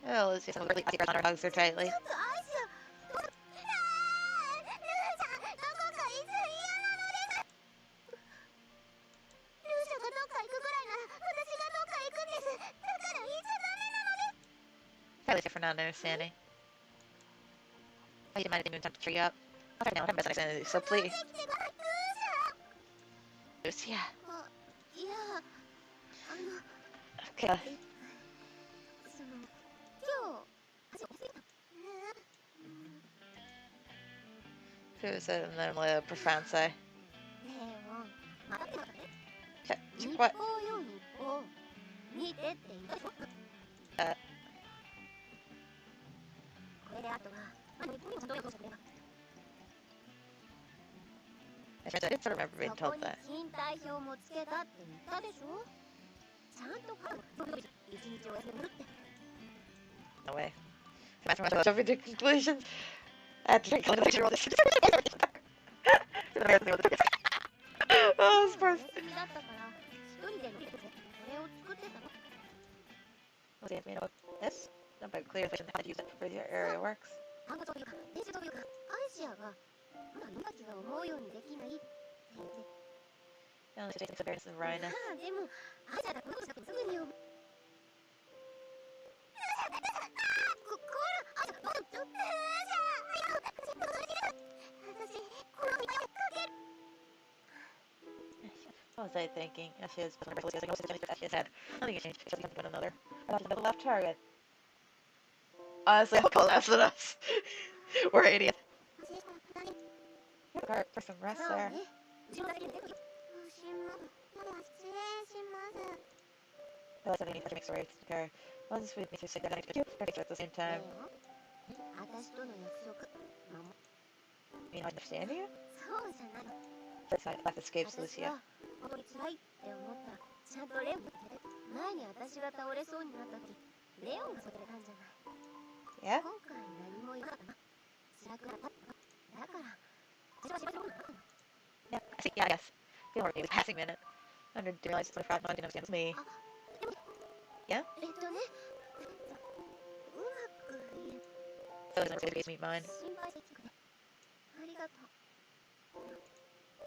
Oh, Lucia, some really fuzzy on her hugs her tightly. Lucia for not understanding. Oh, you might have been time to tree up. I'll try now. I'm best understanding, so please. Lucia. Okay. Who said and then a profound sigh? What? I did sort of remember being told that. No way. Imagine myself jumping to conclusions. I had to drink all the this. Oh, this poor. Okay, you know this? Don't be clear if how to use it for your area works. No, it's taking severance of Rhina. What was I thinking? Yashi is like, no change for Yashi's head. Nothing has changed except he comes to another. I thought he was the left target. Honestly, I'll call less than us. We're idiots. Car for some rest there. Well, something needs to make stories to car. Once we need to sit down and you at the same time. You know, I understand you? First night, life escapes Lucia. Yeah? Yeah, I see, yeah, I guess. Feel more maybe passing minute. I didn't realize it's my friend, no, I didn't understand it's me. Yeah? So it's not going to meet mine.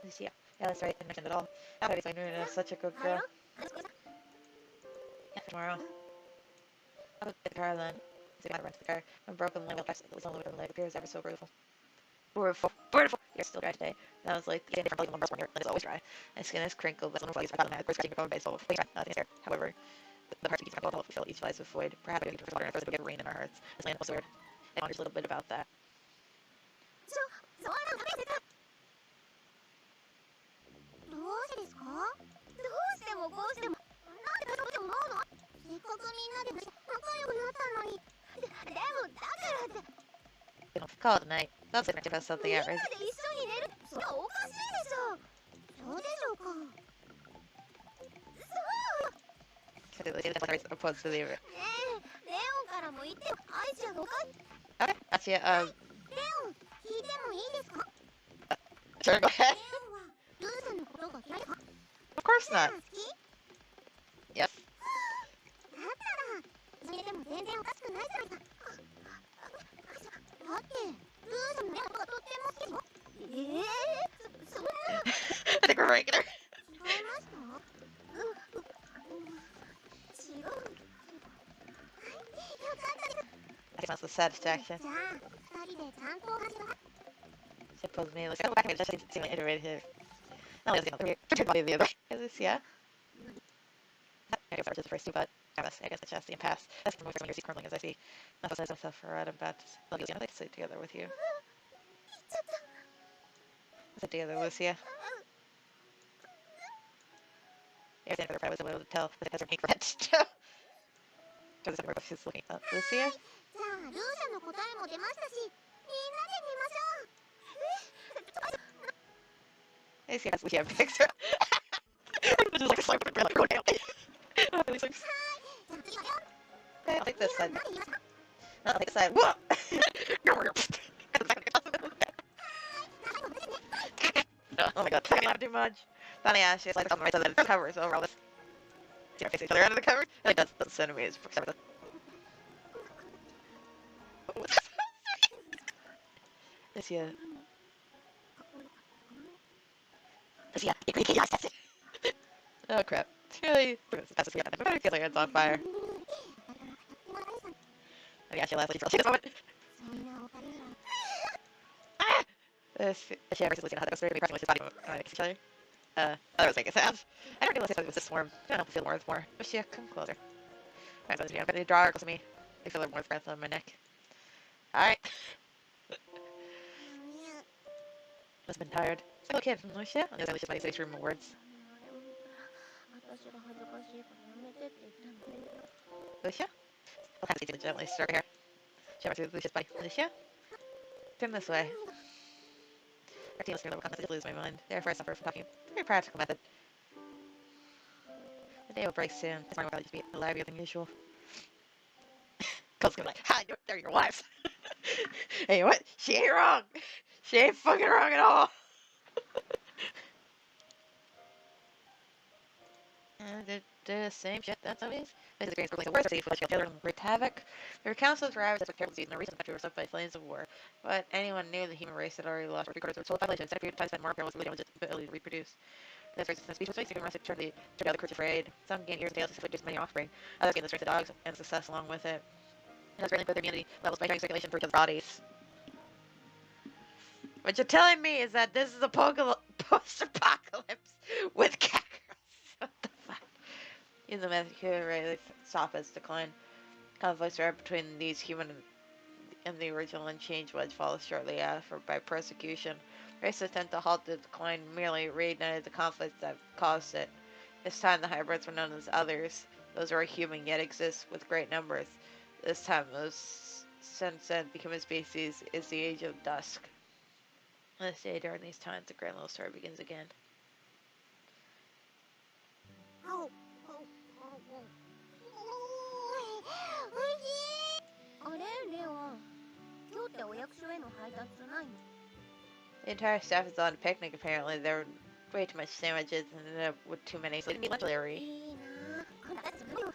Lucia. Yeah, that's right, I didn't mention it at all. I thought he was such a good girl. Yeah, tomorrow. I'll go get the car then. So I gotta run to the car. My broken leg, it was only broken leg, appears ever so beautiful. Beautiful. Beautiful! You're still dry today. And I was like, yeah, different like one your leg is always dry. My skin is crinkled, but some flies I got on my head. We're scratching your bone base, so nothing is there. However, the parts of each cycle fill each flies with void. Perhaps we need to water and first we get rain in our hearts. This land was weird. I wondered a little bit about that. Call it a night. That's like about something out, right? Opposed to the other. Okay, that's you. Sure, go ahead. Of course not. Yes. I think we're regular. I think that's the satisfaction. Suppose me, let's go back and just see my iterated here. No, let's go. Turn body the other. Is this, yeah? I guess I was the first two, but I guess the chest and pass. That's from when you're crumbling as I see. Not to say myself for right about Lucia. I'd like to sit together with you. Sit together, Lucia. Everything I was able to tell that it has her pink red still. Because she's looking up. Lucia? I see Lucia picks her. It's just like a slime with a like going down. Okay, I'll take this side. I'll take this side. Whoa! Oh my god, I can't do much. Funny, yeah, she's like on the right side of the cover, so overall this. You know, face each other under the cover. I think that's centimeters for some of this year. Oh crap. Really? Pass this way. Everybody feels like it's on fire. Oh yeah, she lastly for this moment. Ah! She ever since how that goes through, we pressing with his body against each other. That was making sounds. I don't realize it was this warm. I don't feel warm more. But yeah, come closer. Alright, so I'm gonna draw her close to me. I feel her warm breath on my neck. Alright. Must have been tired. Single kid from Lucia. On the other Lucia's money saves room and words. Lucia? I'll have to see gently stir her hair. She went through Lucia's body. Lucia? Turn this way. Our team was near the comments. I did lose my mind. Therefore, I suffer from talking. Very practical method. The day will break soon. This morning will probably just be livelier than usual. Cole's gonna be like, ha, they're your wives. Hey, what? She ain't wrong. She ain't fucking wrong at all. The same shit, that's how it is. This experience proclaims the worst of the children and wreaked havoc. The recounts of ravaged as a terrible disease and the recent country was swept by flames of war. But anyone knew the human race had already lost records of its whole population. Instead of period of time spent more apparel was really just ability to reproduce. This race, speech was facing arrested turned the other creatures afraid. Some gained ears and tails to many offspring. Others gained the strength of dogs and success along with it. It has greatly improved their immunity levels by driving circulation through each other's bodies. What you're telling me is that this is a post-apocalypse with Karakara. Even the myth sophist decline. Conflicts right between these human and the original Unchanged Wedge follows shortly after by persecution. Races attempt to halt the decline merely reignited the conflicts that caused it. This time the hybrids were known as others. Those who are human yet exist with great numbers. This time those since then become a species is the age of dusk. Let's say during these times the grand little story begins again. あれレオン、今日ってお役所への配達ないの？ The entire staff is on a picnic apparently. There were way too much sandwiches and ended up with too many, so it'd be lunch delivery. いいなぁ。今度はすごいよ。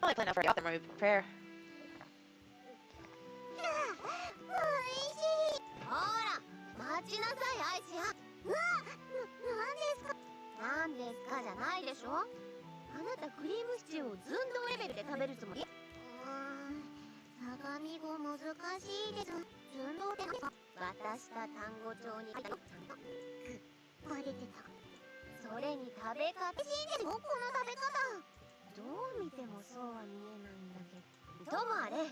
Only plan out for the autumn when we prepare. おいしい。ほら、待ちなさいアイシア。うわ、なんですかじゃないでしょ。あなたクリームシチューを寸胴レベルで食べるつもり？相模語難しいです。寸胴って渡した単語帳に書いたよ。グッバレてた。それに食べ方しいですよ、この食べ方。どう見てもそうは見えないんだけど。ともあれ、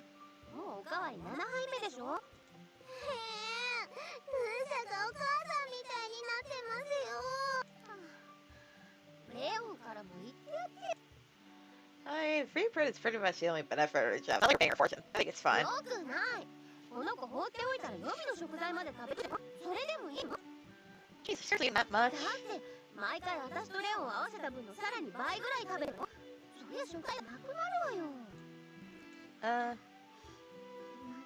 もうおかわり7杯目でしょ。へえ、ヌーサがお母さんみたいになってますよ。レオンからも言ってやって。 I mean, free bread is pretty much the only benefit of the job. Not like paying her fortune. I think it's fine. よくない。この子放っておいたら予備の食材まで食べる。それでもいいの？ Jeez, seriously, not much. だって毎回私とレオンを合わせた分のさらに倍ぐらい食べるの。そりゃ食材なくなるわよ。今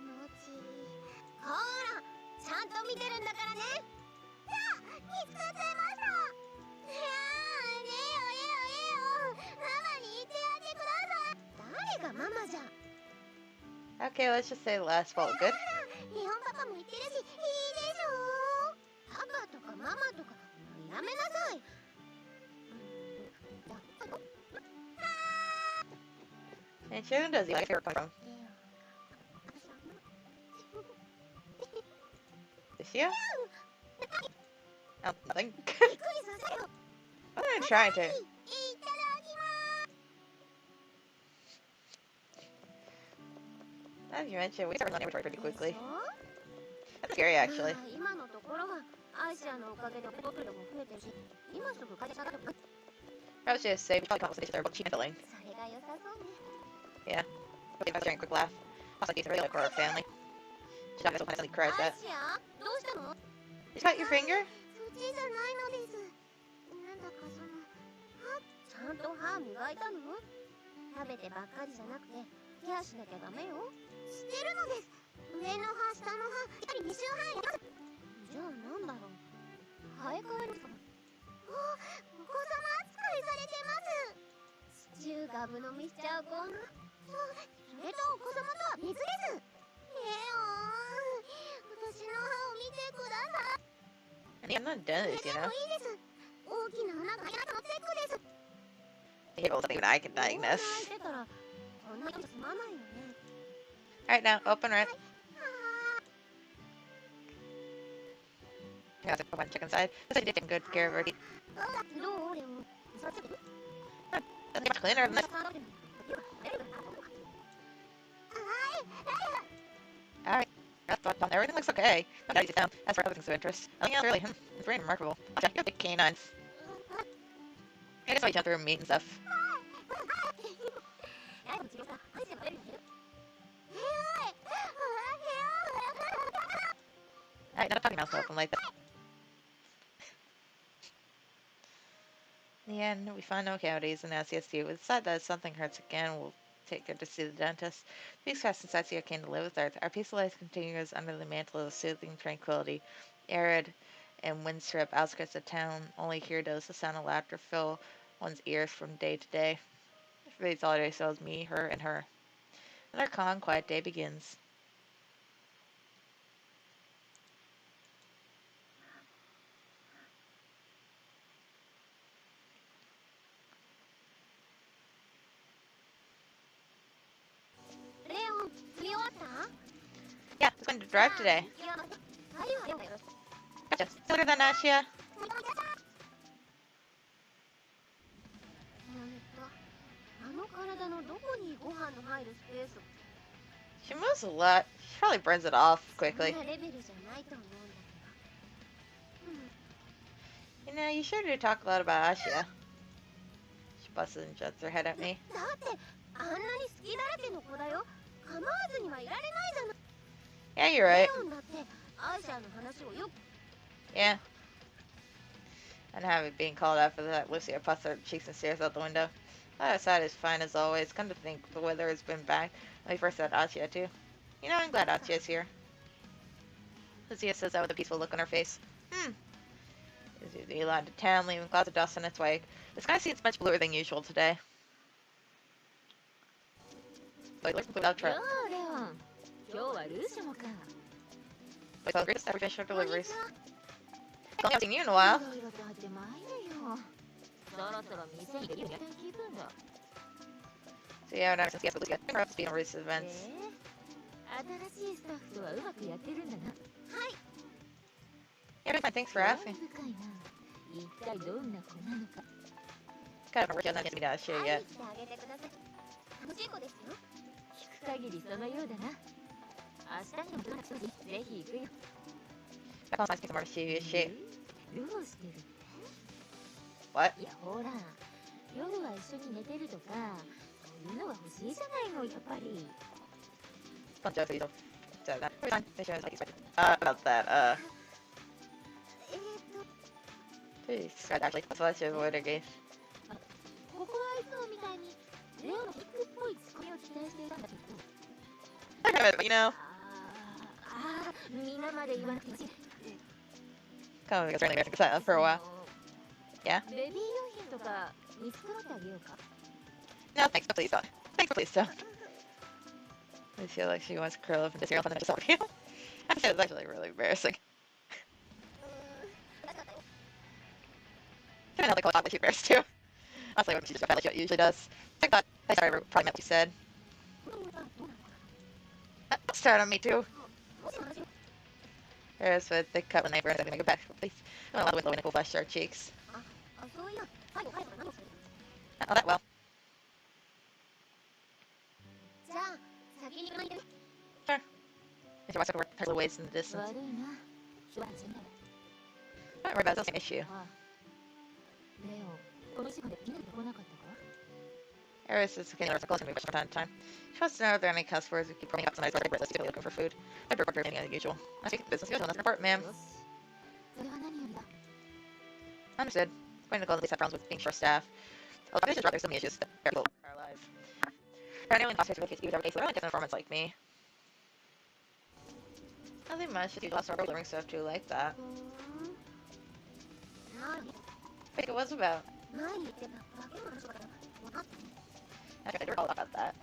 のうち。ほら、ちゃんと見てるんだからね。さあ、見つかっちゃいました。いやー、レオン、ママに言ってやってください。誰がママじゃ。 Okay, let's just say the last felt good. レオンパパも言ってるし、いいでしょ。パパとかママとかやめなさい。 And Sharon does the like favorite come from. Is she? Oh, nothing. I'm not trying to. As you mentioned, we started on inventory pretty quickly. That's scary, actually. 今のところはアイシアのおかげでポトルも増えてるし、今すぐ会社が。 I was just say we probably come up with there about cheap filling. それが良さそうね。 Yeah. But if I was sharing a quick laugh, I was like, it's really like for our family. She's not so constantly cries アイ that. シア、どうしたの？ You cut your finger? そっちじゃないのです。なんだかその、ちゃんと歯磨いたの？食べてばっかりじゃなくてケアしなきゃダメよ。してるのです。上の歯、下の歯、やっぱり2週半や。じゃあなんだろう。生え変わるかも。お子様扱いされてます。シチューガブ飲みしちゃう子。それとお子様とは別です。レオン、私の歯を見てください。 I mean, I'm not done this, you know? いいです。大きな穴が開いたのチェックです。 Hey, well, something even I can diagnose. 泣いてたらこんなに済まないよね。 Alright, now, open right. I got to go and check inside. Looks like you did take good care of her. どうレオン。そっちで。 Doesn't get much cleaner than this. Alright. Everything looks okay. No doubt you down. As for other things of interest, nothing else really. It's very remarkable. Okay, you have big canines. I guess why you jump through meat and stuff. Alright, now the puppy mouth will open like that. In the end, we find no cavities, and as CSD, we decide that if something hurts again, we'll take her to see the dentist. Weeks pass since Satsuya came to live with Earth. Our peaceful life continues under the mantle of soothing tranquility. Arid and windstripped outskirts of town, only here does the sound of laughter fill one's ears from day to day. Everybody's holiday sells me, her, and her. And our calm, quiet day begins. Yeah, just going to drive today. Gotcha. See you later then, Ashia. She moves a lot. She probably burns it off quickly. You know, you sure do talk a lot about Ashia. She busts and juts her head at me. Yeah, you're right. Yeah. And having being called out for that, Lucia puffs her cheeks and stares out the window. Outside is fine as always. Come to think, the weather has been bad when we first had Achia too. You know, I'm glad Achia's here. Lucia says that with a peaceful look on her face. He landed to town, leaving clouds of dust in its wake. The sky seems much bluer than usual today. But looks without truck. Wait, the greatest ever finished our deliveries. I haven't seen you in a while. So yeah, never since Lucia grew up to be on recent events. Yeah, fine, thanks for asking. Kind of remember she hasn't given me that shit yet. That sounds nice to some more serious shit. What? Don't joke, please don't say that. Every time they show us like expected. About that, please, actually, that's why I should avoid her gaze. But you know, come on, because really been silent for a while. Yeah? No, thanks, but please don't. Thanks, but please don't. I feel like she wants to curl up and disappear and then just over you. I feel it's actually really embarrassing. I don't know, like, talk with you embarrassed too. Honestly, she just like she usually does. I thought I probably meant what you said. Don't start on me too. There's with the cut when they burn, I'm gonna make it back, please. I don't want the wind blowing flesh to our cheeks. Oh, that well. Sure. If you watch her work her little ways in the distance. Don't worry about it, it's the same issue. Eris is getting close to me from time to time. She wants to know if there are any customers who keep rolling up somebody's birthday list looking for food. I'd report anything unusual. I speak business usual, that's an important, ma'am. Understood. Going to go at least have problems with being short-staffed. Well, the just rather some issues that are our lives. Apparently, only cost with case every case, but only gets informants like me. Nothing much, just usual sort of delivering stuff too like that. I think it was about. Actually, I do recall about that.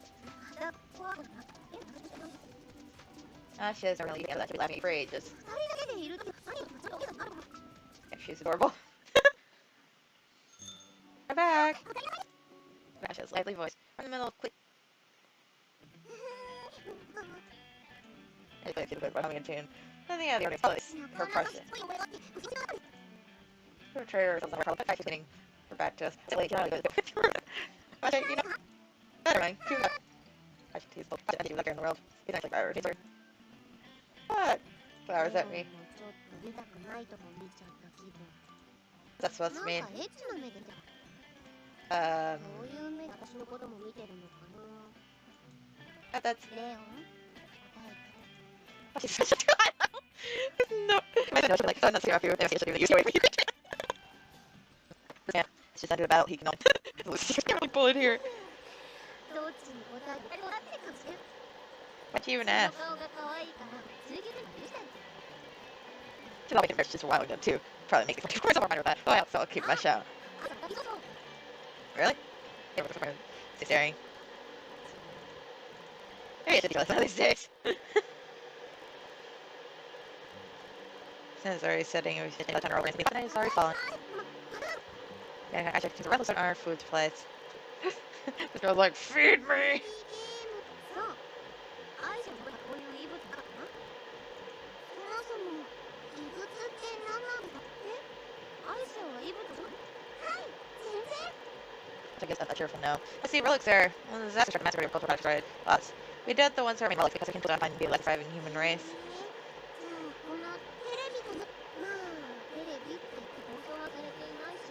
She doesn't really get that to be laughing for ages. Yeah, she's adorable. We're back! Gosh, she has a lively voice. We're in the middle of quick. I play a cute bit about having a tune. Nothing out of the audience, place. Her partial. Her trader or something, we're probably actually getting her back to us. Silly, you know, actually, you know, never mind. Too bad. Actually, he's the best actor in the world. He's actually better. He's what? Flowers at me. That's supposed to mean. That's. Oh, she's such a no. I know she like not see after you. She'll do the use away from you. Yeah, it's just under about he can not. She's really bullet here. What'd you even ask? She's always been just a while ago too. Probably makes it more matter of that. Oh, I'll keep my shout. Really? Yeah, we're stay staring. Maybe I should do this one of these days. Since it's already setting, we should let her over and it's already fallen. Yeah, actually, since we're on our food supplies. This girl's like, feed me! I guess that's a cheerful no. Let's see, relics are one of the disasters massacre of cultural destroyed lots. We did the ones serving relics because they can find and be like thriving human race. じゃあこのテレビというまあテレビって言って放送はされていないし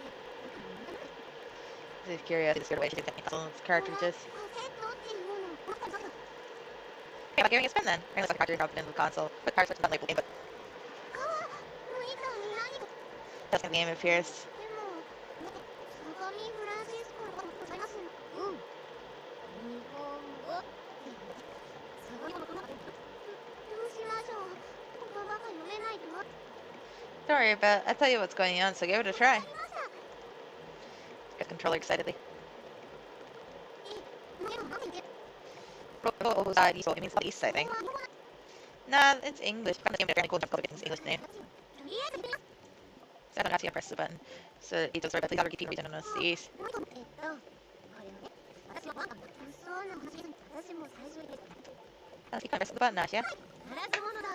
This is curiosity scared away. She didn't think its この cartridges. カセットっていうのこのカセット Okay, about giving it a spin then. Apparently, it's like a cartridge dropped into the console. Quick cartridge button labeled game, but ああ見たに何 that's when the game appears. でも相模フランシスコのございますうん日本語って相模のこのどうしましょう言葉が読めないと Don't worry about it. I'll tell you what's going on, so give it a try. わかりました Got the controller excitedly. でも何で Oh, who's that? East, it means east, I think. 日本語だ Nah, it's English. I'm assuming they're cool jump code its English name. とりあえず So I don't have to press the button. So it does right, but please repeat region on the east. これはね私はワンダそうなはず私も最初に Let's keep pressing the button, Yashi. ならず者だ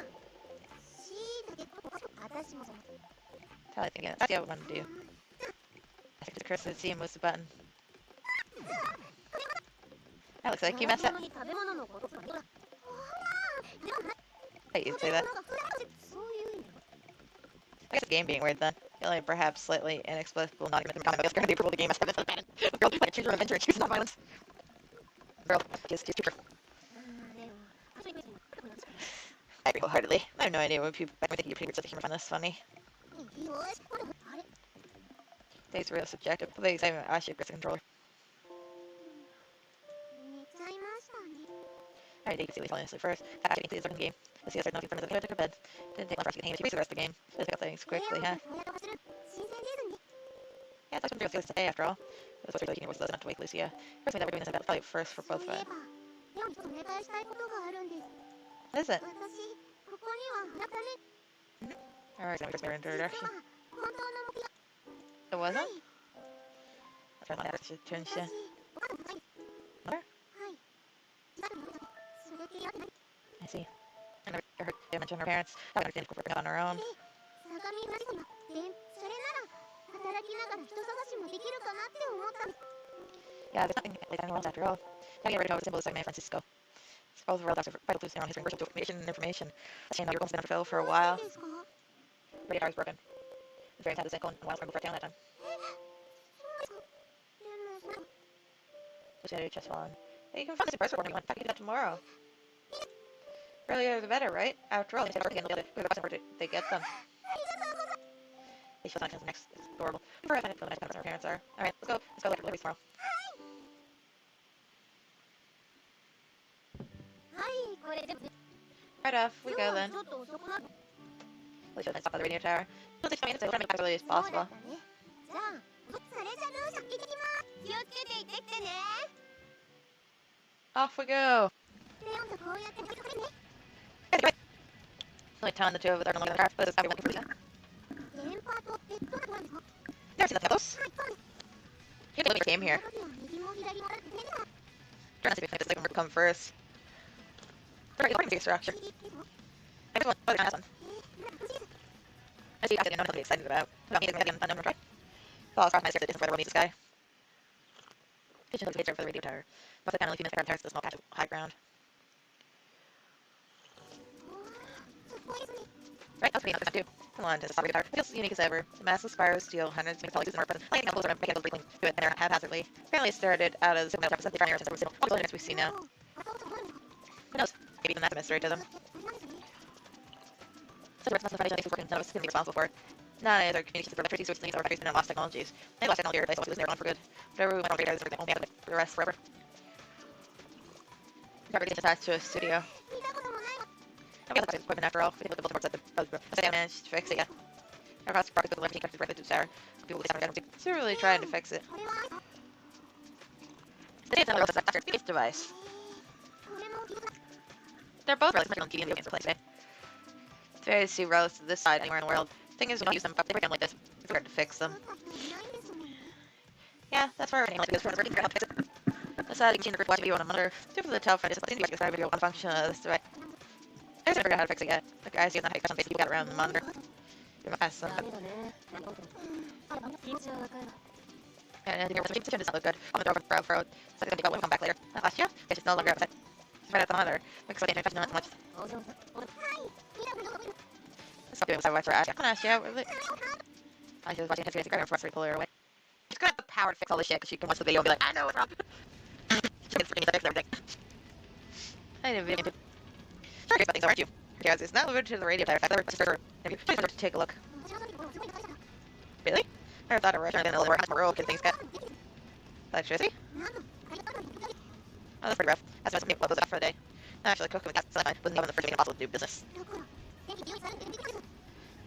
C だけ私もそう Tell I think that's what I want to do. I think the cursor to see and moves the button. That looks like you messed up. 食べ物のことほら Hey, you'd say that. そういう意味 I guess the game being weird then. The only perhaps slightly inexplicable non-commitment comment about the approval of the game must have been for the bad. Girl, like choose your adventure and choose non-violence. Girl, she's too true. でも初めて I agree wholeheartedly. I have no idea what people I think you people such a humor find this funny. よしあれ It's real subjective. The excitement of Yashi aggressive controller. 寝ちゃいましたね Alright, you can see what he's telling us first. Yashi can see the game. Let's see us nothing from the took her bed. Didn't take long for us to get hanging. She wasted the rest of the game. Let's pick up things quickly, huh? 新鮮ですね Yeah, it's like something else today after all. It was supposed to be voices doesn't have to wake Lucia. First thing that we're doing this about probably first for そう both い of え us. ばでも一つお願いしたいことがあるんです What is it? 私ここにはあなたね Alright, so we just made our 実は introduction. 本当の目標 It は wasn't? い That's right, I should turn 私 shit. お母さんじゃない Mother? はい自宅においたそれってやってない I see. I never heard you mention her parents. I would understand if we're on our own. 相模フランシスコにはでそれなら働きながら人探しもできるかなって思ったんです Yeah, there's nothing like anyone else after all. Now get rid of the symbol of San Francisco. All the world after vital clues in our history and virtual information and information. A shame that your goal's been unfulfilled for a どう while. してですか Radar is broken. The variants had the cycle and wild scramble for a town that time. そうですかでもそれ Just got your chest fallen. Hey, you can find this in person for me. I can do that tomorrow. Earlier the better, right? After all, they said everything and look at the where they get them. They show signs next. It's adorable. Before I find it, feel nice kind of our parents are. Alright, let's go. Let's go look for deliveries tomorrow. はいこれ全部 Right off, we 今日 go は then. ちょっと遅くなる We'll show them stop by the radio tower. We'll take 20 minutes, so we'll try to make it as early as そうだ possible. ったねじゃあそれじゃルーシャ行ってきます気をつけて行ってきてね Off we go. レオンとこうやってくれね Only telling the two of us are no longer in the car, but this is how we went for Lisa. 電波とペットがどうなんですか Never seen nothing else. はいそうです You can leave your game here. この時は右も左もあるってね Try not to be like this, like, come first. Alright, according to your structure. 右ですの I just want to ask one. なんか欲しいです I see, I didn't know nothing to be excited about. About me, the unknown try. Well, across my stairs, isn't where the world meets the sky. Kitchen looks for the radio tower. Both the panel, if you miss the terrace, the small patch of high ground. すごいですね Right, that's pretty interesting too. Come on, to the solid radio tower. It feels unique as ever. It's a massive spiral of steel, hundreds of metallic and more present. Lighting apples are making those briefly to it, and they're haphazardly. Apparently it started out as a simple type of they found since it was simple. All the units we see now. あそうそうそう Who knows? Maybe even that's a mystery to them. なんですね Such a responsible foundation is working, none of us can be responsible for it. Not either communications for electricity, switch things, or factories, and lost technologies. They lost technology replaced, also losing their own for good. Whatever we went on radar is everything, only have the rest forever. Coverage is attached to a studio. 見たこともないわ And we have the equipment after all. We think the boards at the let's say I managed to fix it, yeah. Our cost product with electricity connected directly to the tower. People will sound identity. So we're really trying to fix it. これは The data center is after its device. これも聞いた They're both relics on TV and video games to play today. It's very to see relics to this side anywhere in the world. The thing is, we don't use them, but they break down like this. It's hard to fix them. そうだっていないんですもん Yeah, that's where everything goes for the working to fix it. The side machine requires video on a monitor. Difficult to tell from this, but seems to be video on function of this device. I just never figured out how to fix it yet. The guys using the high custom base people got around the monitor. Give them a pass some. ダメだねあ気持ちはわかる Yeah, the kitchen does not look good. On the door for it's like gonna be when we come back later. Last year, she's no longer upset. She's right at the monitor. Makes so dangerous, not so much. Stop doing whatever for Asya. Come on, Asya. She was watching history as a grab for us to pull her away. She's gonna have the power to fix all this shit because she can watch the video and be like, I know what's wrong. She can freaking fix everything. I need a video too. Sure, about things, aren't you? Yes, it's not limited to the radio tower. I thought sister. Maybe please want to take a look. Really? I never thought a restaurant in the lower house rural could things get. Electricity? Oh, that's pretty rough. That's why some people close it off for the day. Not actually cooking with gas, so I wasn't even the first thing impossible to do business.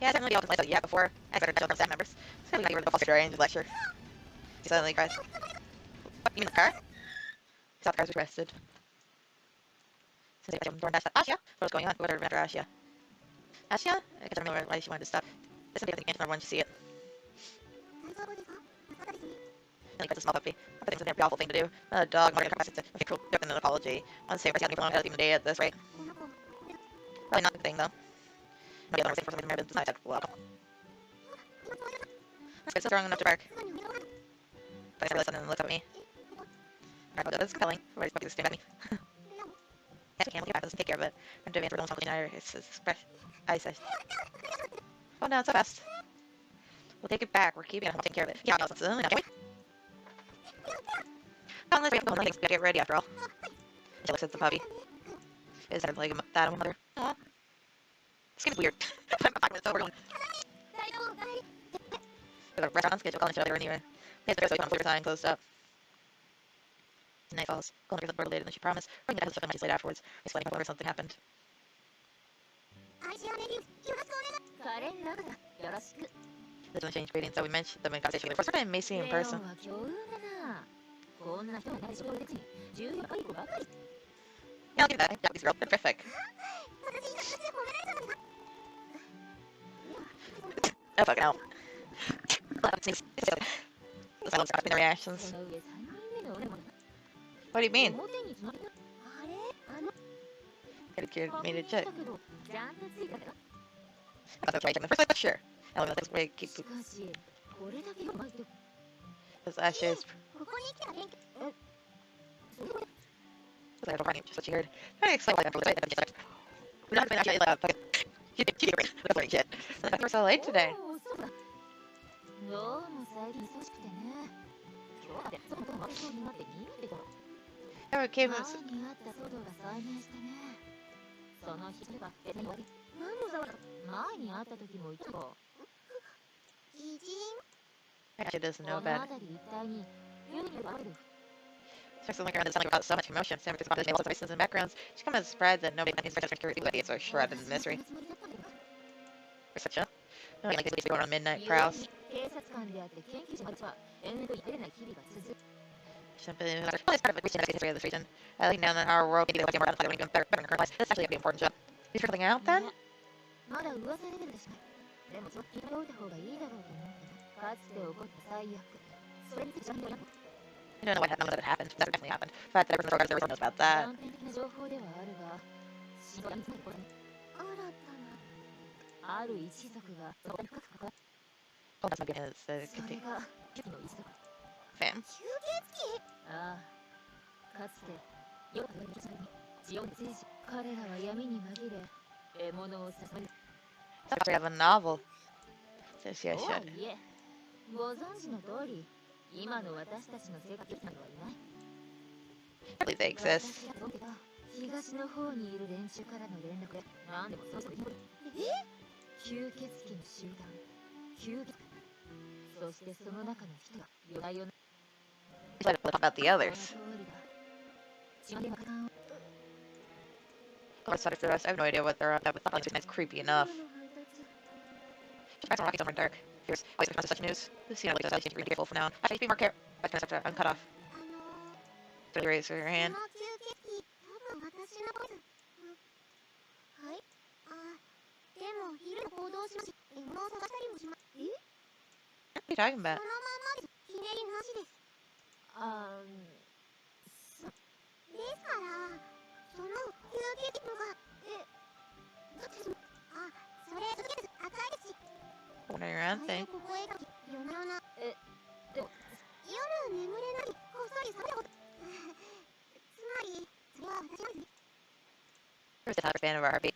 Yeah, I definitely all complaints about you before. I better tell staff members. So we got you were the foster and just lecture. He suddenly cries. What, you mean the car? He saw the cars was arrested. Since they door dashed Asya, what was going on? What remember Asya? Asya? I can't remember why she wanted to stop. This would be the answer when you see it. Really quite a small puppy. I think it's a pretty awful thing to do. Not a dog, more than a capacity to cruel joke and an apology. I want to say we're having a even day at this rate. Probably not a good thing though. Nobody else for something besides that. Welcome. It's strong enough to bark. But I listen and look at me. Alright, that's compelling. Everybody's puppy to stand by me. Yes, we can. We'll get back. Let's take care of it. I'm doing it for the ones talking It's express. I said. Oh no, it's so fast. We'll take it back. We're keeping it. We'll take care of it. Yeah, no, can we? Unless we have to go and get ready after all. She looks at the puppy. Is that like that mother? Aww. This game's weird. I'm fine with it, so we're going. There's a restaurant on schedule, calling each other anyway. Yes, the rest of the time closed up. Night falls. Calling her the border later than she promised. Bringing the head of stuff late afterwards. Explaining however something happened. There's no change greetings, so we mentioned them in conversation. For certain, it may seem in person. Yeah, I'll do that. Japanese girl. Terrific. Oh, fucking hell. I love stopping the reactions. What do you mean? Kid made a joke. I thought that's right in the first place, but sure. I love this way keep. This Ashes. I don't find just what she heard. Very excited after the fight. We're not even actually fucking. She did great. That's like shit. We're so late today. Oh, it came. She doesn't know about it. Starts looking around and something about so much commotion. Sam is population, lots of voices and backgrounds. She's kind of surprised that nobody thinks for security, but it's so shrouded in mystery. For such a. No, like these going on midnight prowls. Simply, well, it's part of the recent history of this region. Looking down on our world, maybe they more identified even better in current lives. This is actually a pretty important job. You sure something out then? You don't know what happened, that it happened. That definitely happened. The fact that everyone in the program knows about that. Oh, that's my goodness. Fam. That's we have a novel. Says yes, shut. I believe they exist. Let us talk about the others. I have no idea what they're up to, but it's creepy enough. Just back on Rocky somewhere dark. Here's always response to such news. This scene like seems to be careful for now. I should be more careful. I'm cut off. Did you raise her hand? What are you talking about? Wandering around thing. span of our heartbeat.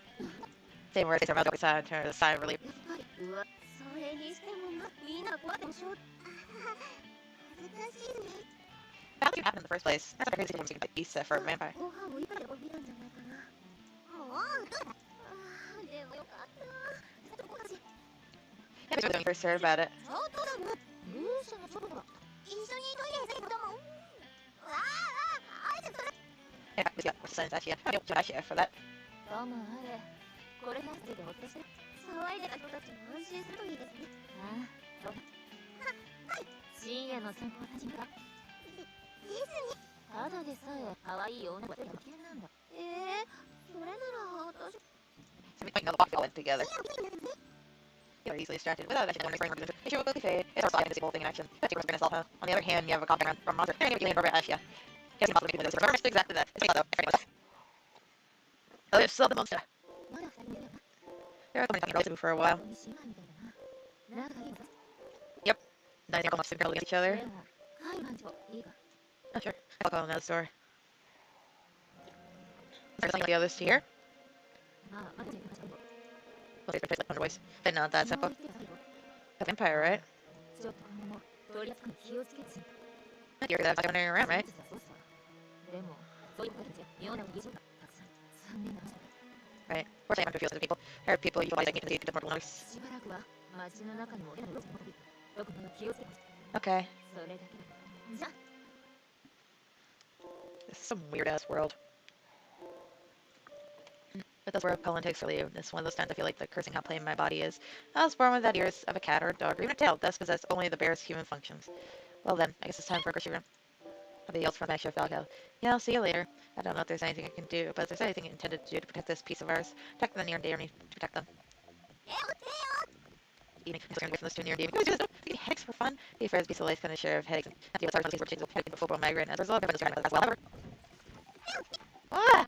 Same words, our mouth always sound turn to a sigh of relief. それにしてもみんな怖くてもしょう恥ずかしいね How did you happen in the first place? That's crazy people seem like Issa for a vampire. ご飯をいくらでも見たんじゃないかなでもよかったちょっと私 Yeah, because when we first heard about it. ちょっとだもん勇者のそば一緒にトイレして子供あいつそれ Yeah, we got what's the sense Yashi? I don't know Yashi for that. どうもあれこれなしでほっとして騒いでた人たちも安心するといいですねああそうだはい深夜の散歩始めたですねただでさえ可愛い女が危険なんだそれなら私 So we might know the walk we all went together. You are easily distracted without actually knowing what's going on. If you will quickly fade, it's our slide to see the whole thing in action. That's your gonna solve her. On the other hand, you have a compound from monster. You're gonna be over Ash, yeah. You have to make those. Remember exactly that. It's me though. Oh, there's still the monster. There are so many talking relative for a while. Yep. Nine are almost curled against each other. Oh, sure. I'll call another store. There's something like the others to here. Well, there's like Wonder Boys. But not that simple. A vampire, right? You're that wandering around, right? Right. Fortunately, I'm confused with people. There are people utilizing it to mortal noise. Okay. This is some weird-ass world. But that's where Cullen takes for leave. It's one of those times I feel like the cursing how plain my body is. I was born without ears of a cat or a dog or even a tail. Thus possess only the barest human functions. Well then, I guess it's time for a grocery run. I'll be yelled from my shift dog out. Yeah, I'll see you later. I don't know if there's anything I can do, but if there's anything intended to do to protect this piece of ours, protect them near and dear me to protect them. Eating. I'm just away from this too near and dear. Don't get headaches for fun. Be fair as a piece of life kind of share of headaches and have to deal with hard things where changes will full-blown migraine. As a result, everyone's trying to as well. However. Ah!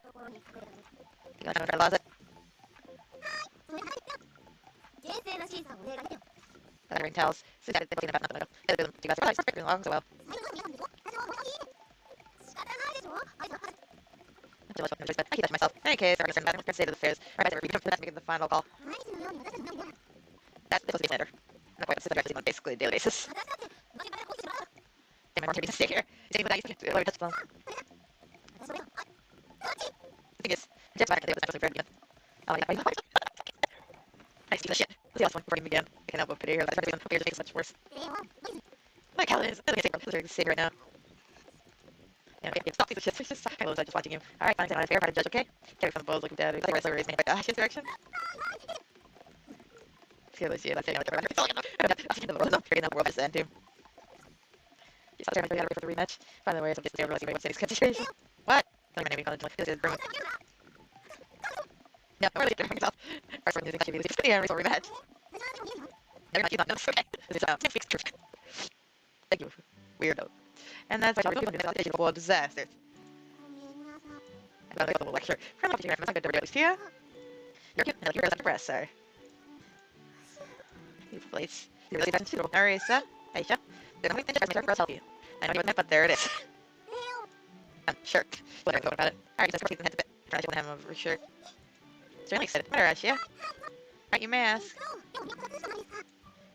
You want to try to closet? The ring tells. So you got to clean about nothing. The other two guys are like, long as well. But I keep that to myself. In any case, I'm going to state of the affairs. Right after we come to make the final call. That's supposed to be later. Not quite. It's actually on basically a daily basis. My mom to stay here. Is anything that you can touch the phone? The thing is, Jeff's back at the table. That's oh, yeah. I see the shit. What's the last one before you begin? I can't help but pity her. That's probably appears to make it much worse. Like how it is. I'm going to say right now. Yeah, stop these shit. It's just I was just watching you. Alright, fine, I'm fair part of judge, okay? Carry from the balls looking dead. I think we're raised me like his direction. Feel this year, that's it. I'm thinking the world is up here, the world is end too. You saw the gotta wait for the rematch. By the way, I'm just realizing what's in this situation. What? Tell me my name, college. This is Bruin. Yeah, I'm really doing myself. First one using Yashi music. Yeah, resolve rematch. Never mind, you not know this, okay? This is, next week's truth. Thank you. Weirdo. And that's why I'm doing this digital disaster. I'm about to go to the lecture. I'm not going to good to release to you. You're cute, and you're under press, sir. Please. You're really bad suitable. Arisa, Aisha. They're going to make the girls help you. I know you wouldn't, but there it is. Sure. Whatever, about it. Alright, just taking the head a bit. Trying to have him over his shirt. It's really excited. What are Aisha? Aren't you mask?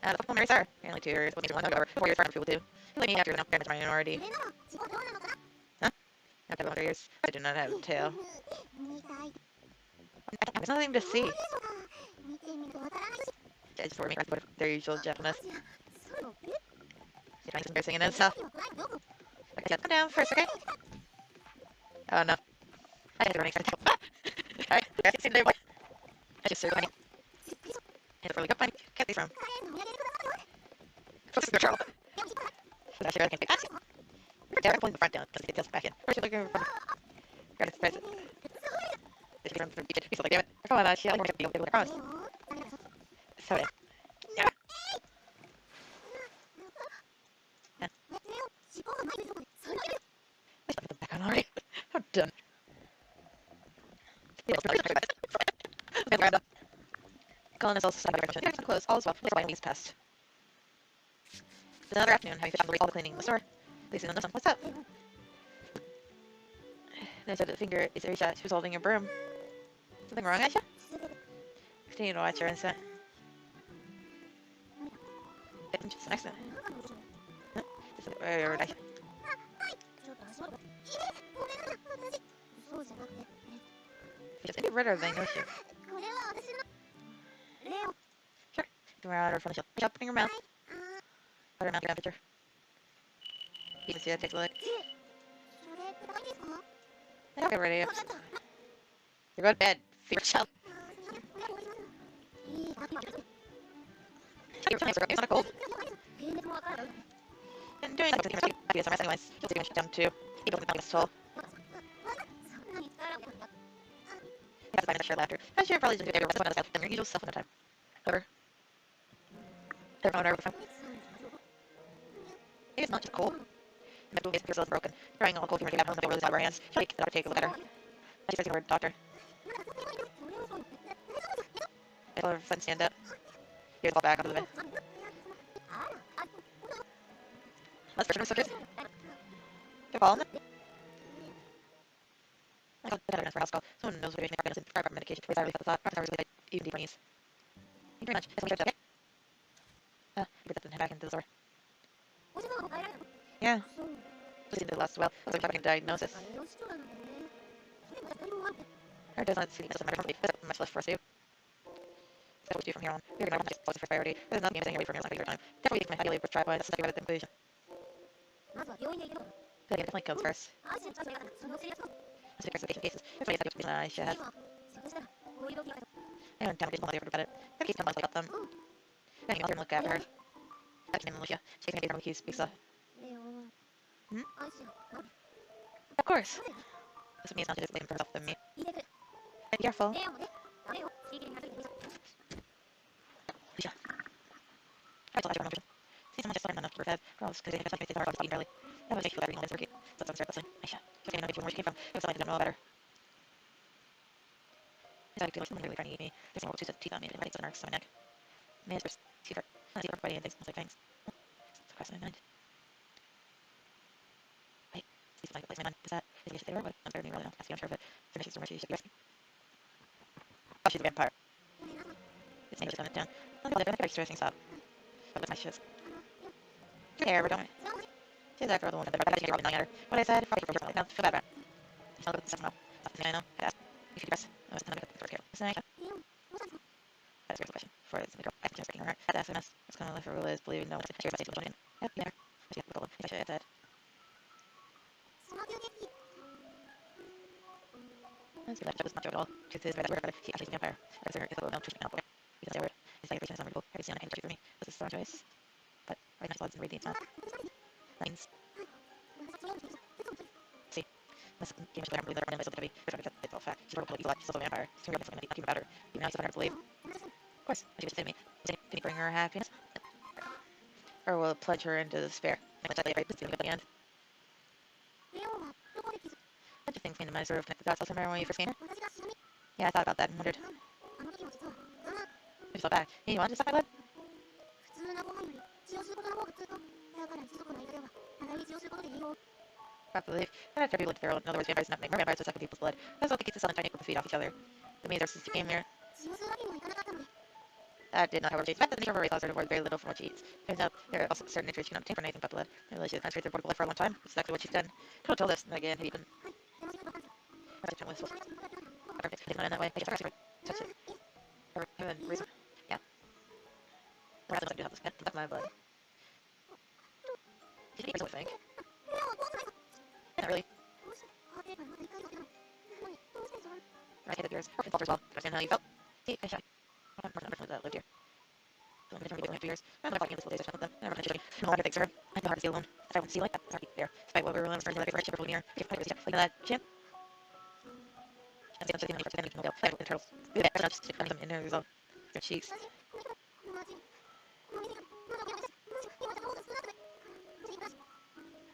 The full Mary Star. Only 2 years. We'll need to run over. 4 years, people too. Let me after now. Damage my minority. Huh? After 100 years. I do not have a tail. There's nothing to see. Judge for me, what their usual Japanese. See, I'm embarrassing and stuff. Okay, come down first, okay? Oh no. I had to run excited. Alright, I can see there, boy. I just served money. And really good money. Get these from. Focus your control. But actually, I can't take action. You're pulling the front down because it gets back in. Where's she looking from? Grab it, press it. Did you run from the beach? Like, damn it. Come on, she only wants to be able to promise. So yeah. Yeah. Let's put them back on already. I'm done. Colin is also standing by the motion. Close. All is well. Please why weeks past. It's another afternoon. Having finished all the cleaning in the store. Lisa and Nelson. What's up? They said the finger is every shot. She was holding a broom. Something wrong, Aisha? Continue to watch your instant. Just an accident. Huh? Just a word, Aisha. ちょっと足元ごめんな私そうじゃなくて Just get rid of the notion. これは私のレオ Sure. Come around or from the shield. Push up in your mouth. あ Put her mouth around the picture. You can see that. Take a look. それくらいですか Okay, ready. わかった You go to bed. Feed yourself. いいあ今ちょっと Your times are up. It's not cold. 平熱もわかる And doing that, I guess I'm resting anyways. You'll take a down too. People can this tall. そんなに力を You have to find a shared laughter. I'm sure you're probably just everyone else than your usual self in a time. However, everyone over the phone. Maybe it's not just cold. My boob is broken. Crying all cold humor to get home with really bad hands. She'll take a look at her. She says the word doctor. I told her friend stand up. Here's fall back onto the bed. Let's first so crazy. You're falling. I got better for house call. Someone knows what you're doing for private medication. Please, I really got the thought. Private hours really even deeper needs. Thank you very much. That's what we okay? You put that in back into the store. Yeah. Just did last well. Looks like having a diagnosis. Or does not seem doesn't matter for me. There's much left for us to do. That's what we do from here on. We're going to just focus for priority. There's nothing I'm saying away from me. It's not your time. Definitely use my ideally with tripod. That's something about the conclusion. But again, definitely comes first. Let's take the patient cases. There's ways that I should have. I don't damage people about it. Gotta keep telling about them. Getting out there and look after her. Back in Militia. She's gonna be from Keys Pizza. Hmm? Of course. This means not to just blame herself than me. Be careful. Yeah. I told her see someone just learned enough to her head. Gross, because they have something to say to her eating early. That was make you feel better, this rookie. So I'm start listening. Aisha. She's gonna know where she came from. It was something I don't know about her. It's like someone really trying to eat me. There's more two teeth on me, and my teeth on her, so my neck. Man, it's secret. Not secret, biting and things, like fangs. It's crossing my mind. Wait, Steve's like, place my mind. Is that, is it there? What? I'm better than really know. Asking, I'm sure of it. Finishes from where she should be asking. Oh, she's a vampire. It's name just going down. I'll be very stressing stop. But with my shit. Good hair, don't we? She's that girl, the one that I got to her. What I said, probably for like, no, feel bad about it. I'll look at the stuff now. That's the thing I know. I asked. You should dress. I was kind of good for care. Listen, Aisha. That's a real question. For the girl, I think she's breaking her heart. That's SMS. That's kind of like her rule is believing no one shares my station. Yep, yeah. She got the goal. I should have said. That's good. That was not true at all. Truth is, right, we're about it. She actually is a vampire. Or is there a little no truth now, boy? Because I word. It's like a person is unreadable. Have you seen that kind of truth for me? This is the wrong choice. But right next to and read the it's not. Lines. See. This game is clear. I believe that her name is something heavy. It's all fact. She's a evil. She's also a vampire. She's really something not about her. Even now, he's hard to believe. Of course. She was saying to me. Can you bring her happiness? Or will it plunge her into despair? I'm exactly right. It's the end. Bunch of things came to mind, sort of connect the dots. Also, remember when you first came here? Yeah, I thought about that and wondered. I just thought back. Hey, you want to just stop my blood? I believe. I have to be like feral. In other words, vampires not make more vampires to suck people's blood. That's what the kids to sell and trying to feed off each other. The main since you came here. That did not have a change. The nature of her race laws are worth very little from what she eats. Turns out there are also certain nutrients you cannot obtain from anything but blood. And she has concentrated their blood for a long time, which is exactly what she's done. Could have told us, and again, had even. It's not in that way. I guess I touch it. Reason. Yeah. Or else I do have this. That's my blood. She's eating, I think. Not really. I hated yours. Or falters well. Understand how you felt. See, I shot. I'm not that lived here. So I'm going to be 2 years. I'm not talking this days. I spent them. I never mentioned me. No longer thanks to her. I feel hard to see alone. If I wouldn't see like that, it's already there. Despite what we were willing to start to like for near. If I was like that, Chan. I'm just money for spending no play with the turtles. Do that. Just stick them in there. There's all their cheeks.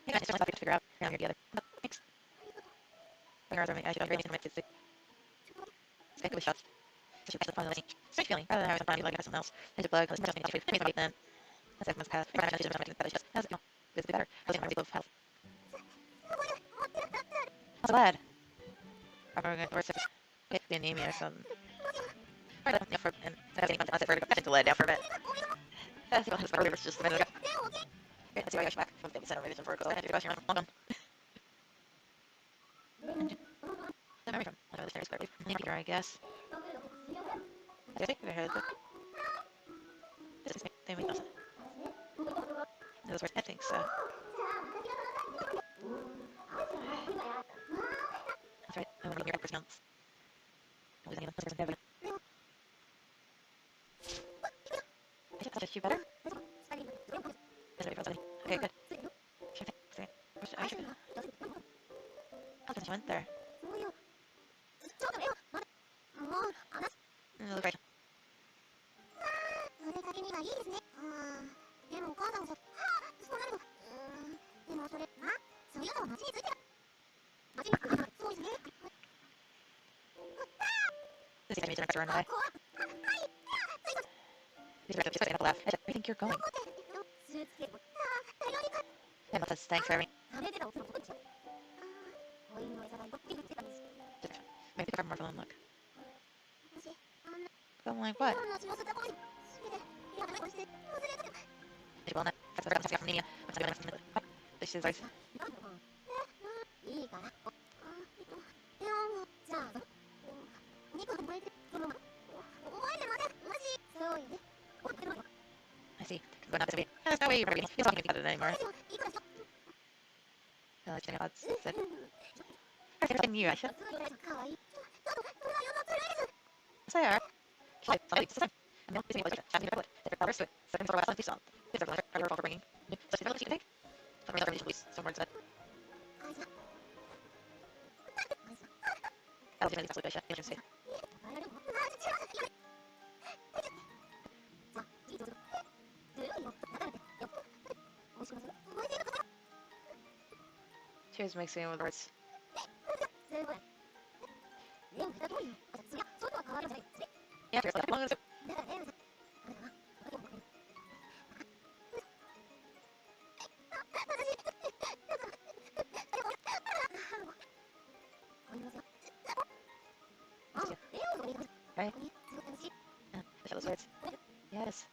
Yeah, it's just something to figure out. Now here together. Thanks. Bring her I should have anything to make it sick. Stick with shots. I should actually find the strange feeling. Rather than having somebody like I have someone else. I should plug. Let's just make it maybe then. That's like months past. I should have something that is just. How's it go? It's better. I was in a of health. I'm so glad. I'm going to Get the anemia or something. Right, yeah, for, and I think I'll vertigo. I think to lay it down for a bit. I think I'll just vertigo just a minute ago. Great, let's see why Yashi back from the center maybe some vertigo. I had to do question on one. The memory from one of the stairs, but maybe I guess. I think I heard it. This is me. They make nothing. Those words, I think so. That's right. I want to get your first counts. I was anyone. This person never. I think that's you better. That's really funny. Okay, good. Sure thing. I should. I'll just went there. Look right. This is me to run away. These are just stand up laugh. Where do you think you're going? Yeah, but thanks for everything. Maybe cover more from look. But like what? Well, not. That's the from Nia. What's going on? This is ours. I see. Going up this way. There's no way you're probably talking about it anymore. I like getting odds. I think you, I should. Yes, they are. Like, somebody, it's the same. And they'll be like, chatting about it. They're powers to it. Second sort of last song. These are better for bringing. Such a she can take. Some other release, some words that. That was even absolutely shit. You should see. Cheers mixing in with words. Yeah, cheers. How long is it? Right? Yeah, those words. Yes.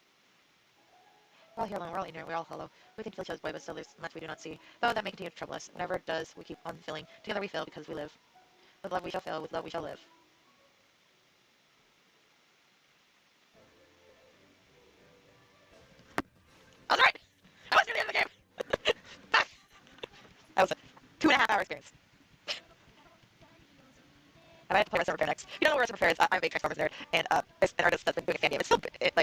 We're all here alone, we're all ignorant, we're all hollow. We can feel each other's way, but still there's much we do not see. Though that may continue to trouble us. Whenever it does, we keep on feeling. Together we fail because we live. With love we shall fail, with love we shall live. I was right! I was near the end of the game! That was a 2.5-hour experience. I might have to play Resident Repair next. If you don't know where Resident Repair is, I'm a big Transformers nerd, and there's an artist that's been doing a fan game. It's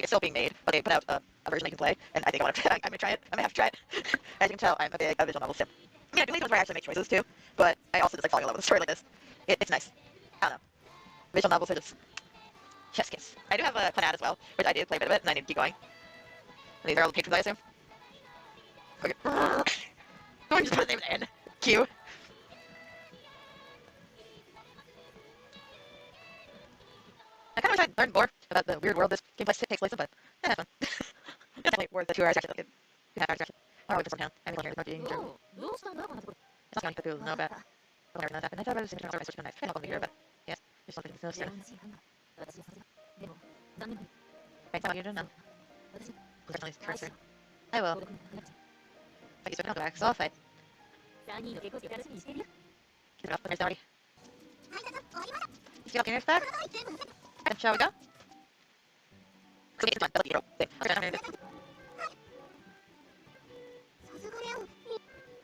still being made, but they put out a version that you can play, and I think I'm gonna try it. I may have to try it. As you can tell, I'm a big visual novel sim. I mean, I do these ones where I actually make choices too, but I also just like falling in love with a story like this. It's nice. I don't know. Visual novels are just chef's kiss. I do have a Clannad as well, which I did play a bit of it, and I need to keep going. And these are all the patrons, I assume. Okay. I'm just put his name in. Q. I kind of wish I'd learned more about the weird world this gameplay takes place in, but that's fun. It's definitely worth the 2 hours actually. 2.5 hours actually. I don't know what town. I'm here about being true. It's not going to people know about. I'll never know that. And I thought I was going to try to knife. Try to help me here, but yes, there's something that's no certain. Right, so you don't know. Definitely cursor. I will. But you still can go back, so I'll fight. Get it off the mirrors already. You get off your mirrors back? Then shall we go?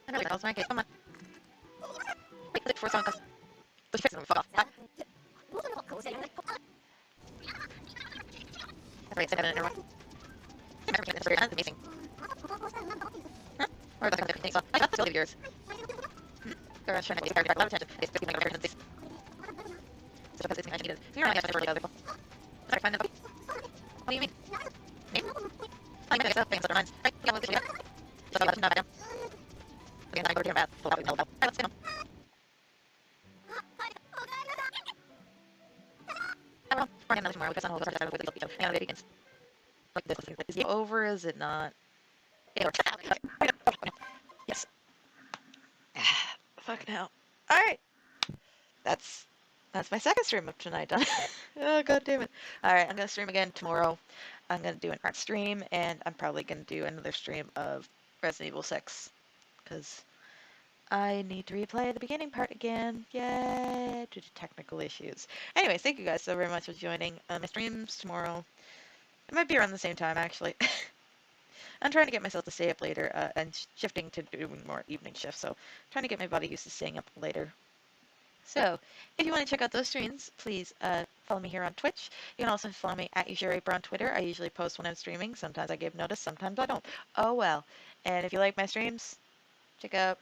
I'm really close, right? Come on. Wait, look for someone comes. Push fix them, fuck off. That's right, send it in everyone. That's very amazing. Huh? Or doesn't come different things, so I got the ability of yours. They're trying to be very love attention. It's 50 like references. So because it's actually needed. So you're not actually really other people. Sorry, find them. What do you mean? Name? I mean, I guess things that are mine. Right, we got one this week. Just about not bad. Again, I'm going to hear about. So that we know about. Alright, let's go. I don't know. We're going to tomorrow because I'm all the time with each other. And the day begins. Like this is it over, is it not? Yes. Fucking hell. Alright. That's That's my second stream of tonight done. Oh, god damn it. Alright, I'm going to stream again tomorrow. I'm going to do an art stream, and I'm probably going to do another stream of Resident Evil 6, because I need to replay the beginning part again. Yay! Due to technical issues. Anyways, thank you guys so very much for joining. My streams tomorrow. It might be around the same time, actually. I'm trying to get myself to stay up later, and shifting to doing more evening shifts, so trying to get my body used to staying up later. So, if you want to check out those streams, please follow me here on Twitch. You can also follow me at Yashiroreaper on Twitter. I usually post when I'm streaming. Sometimes I give notice, sometimes I don't. Oh well. And if you like my streams, check out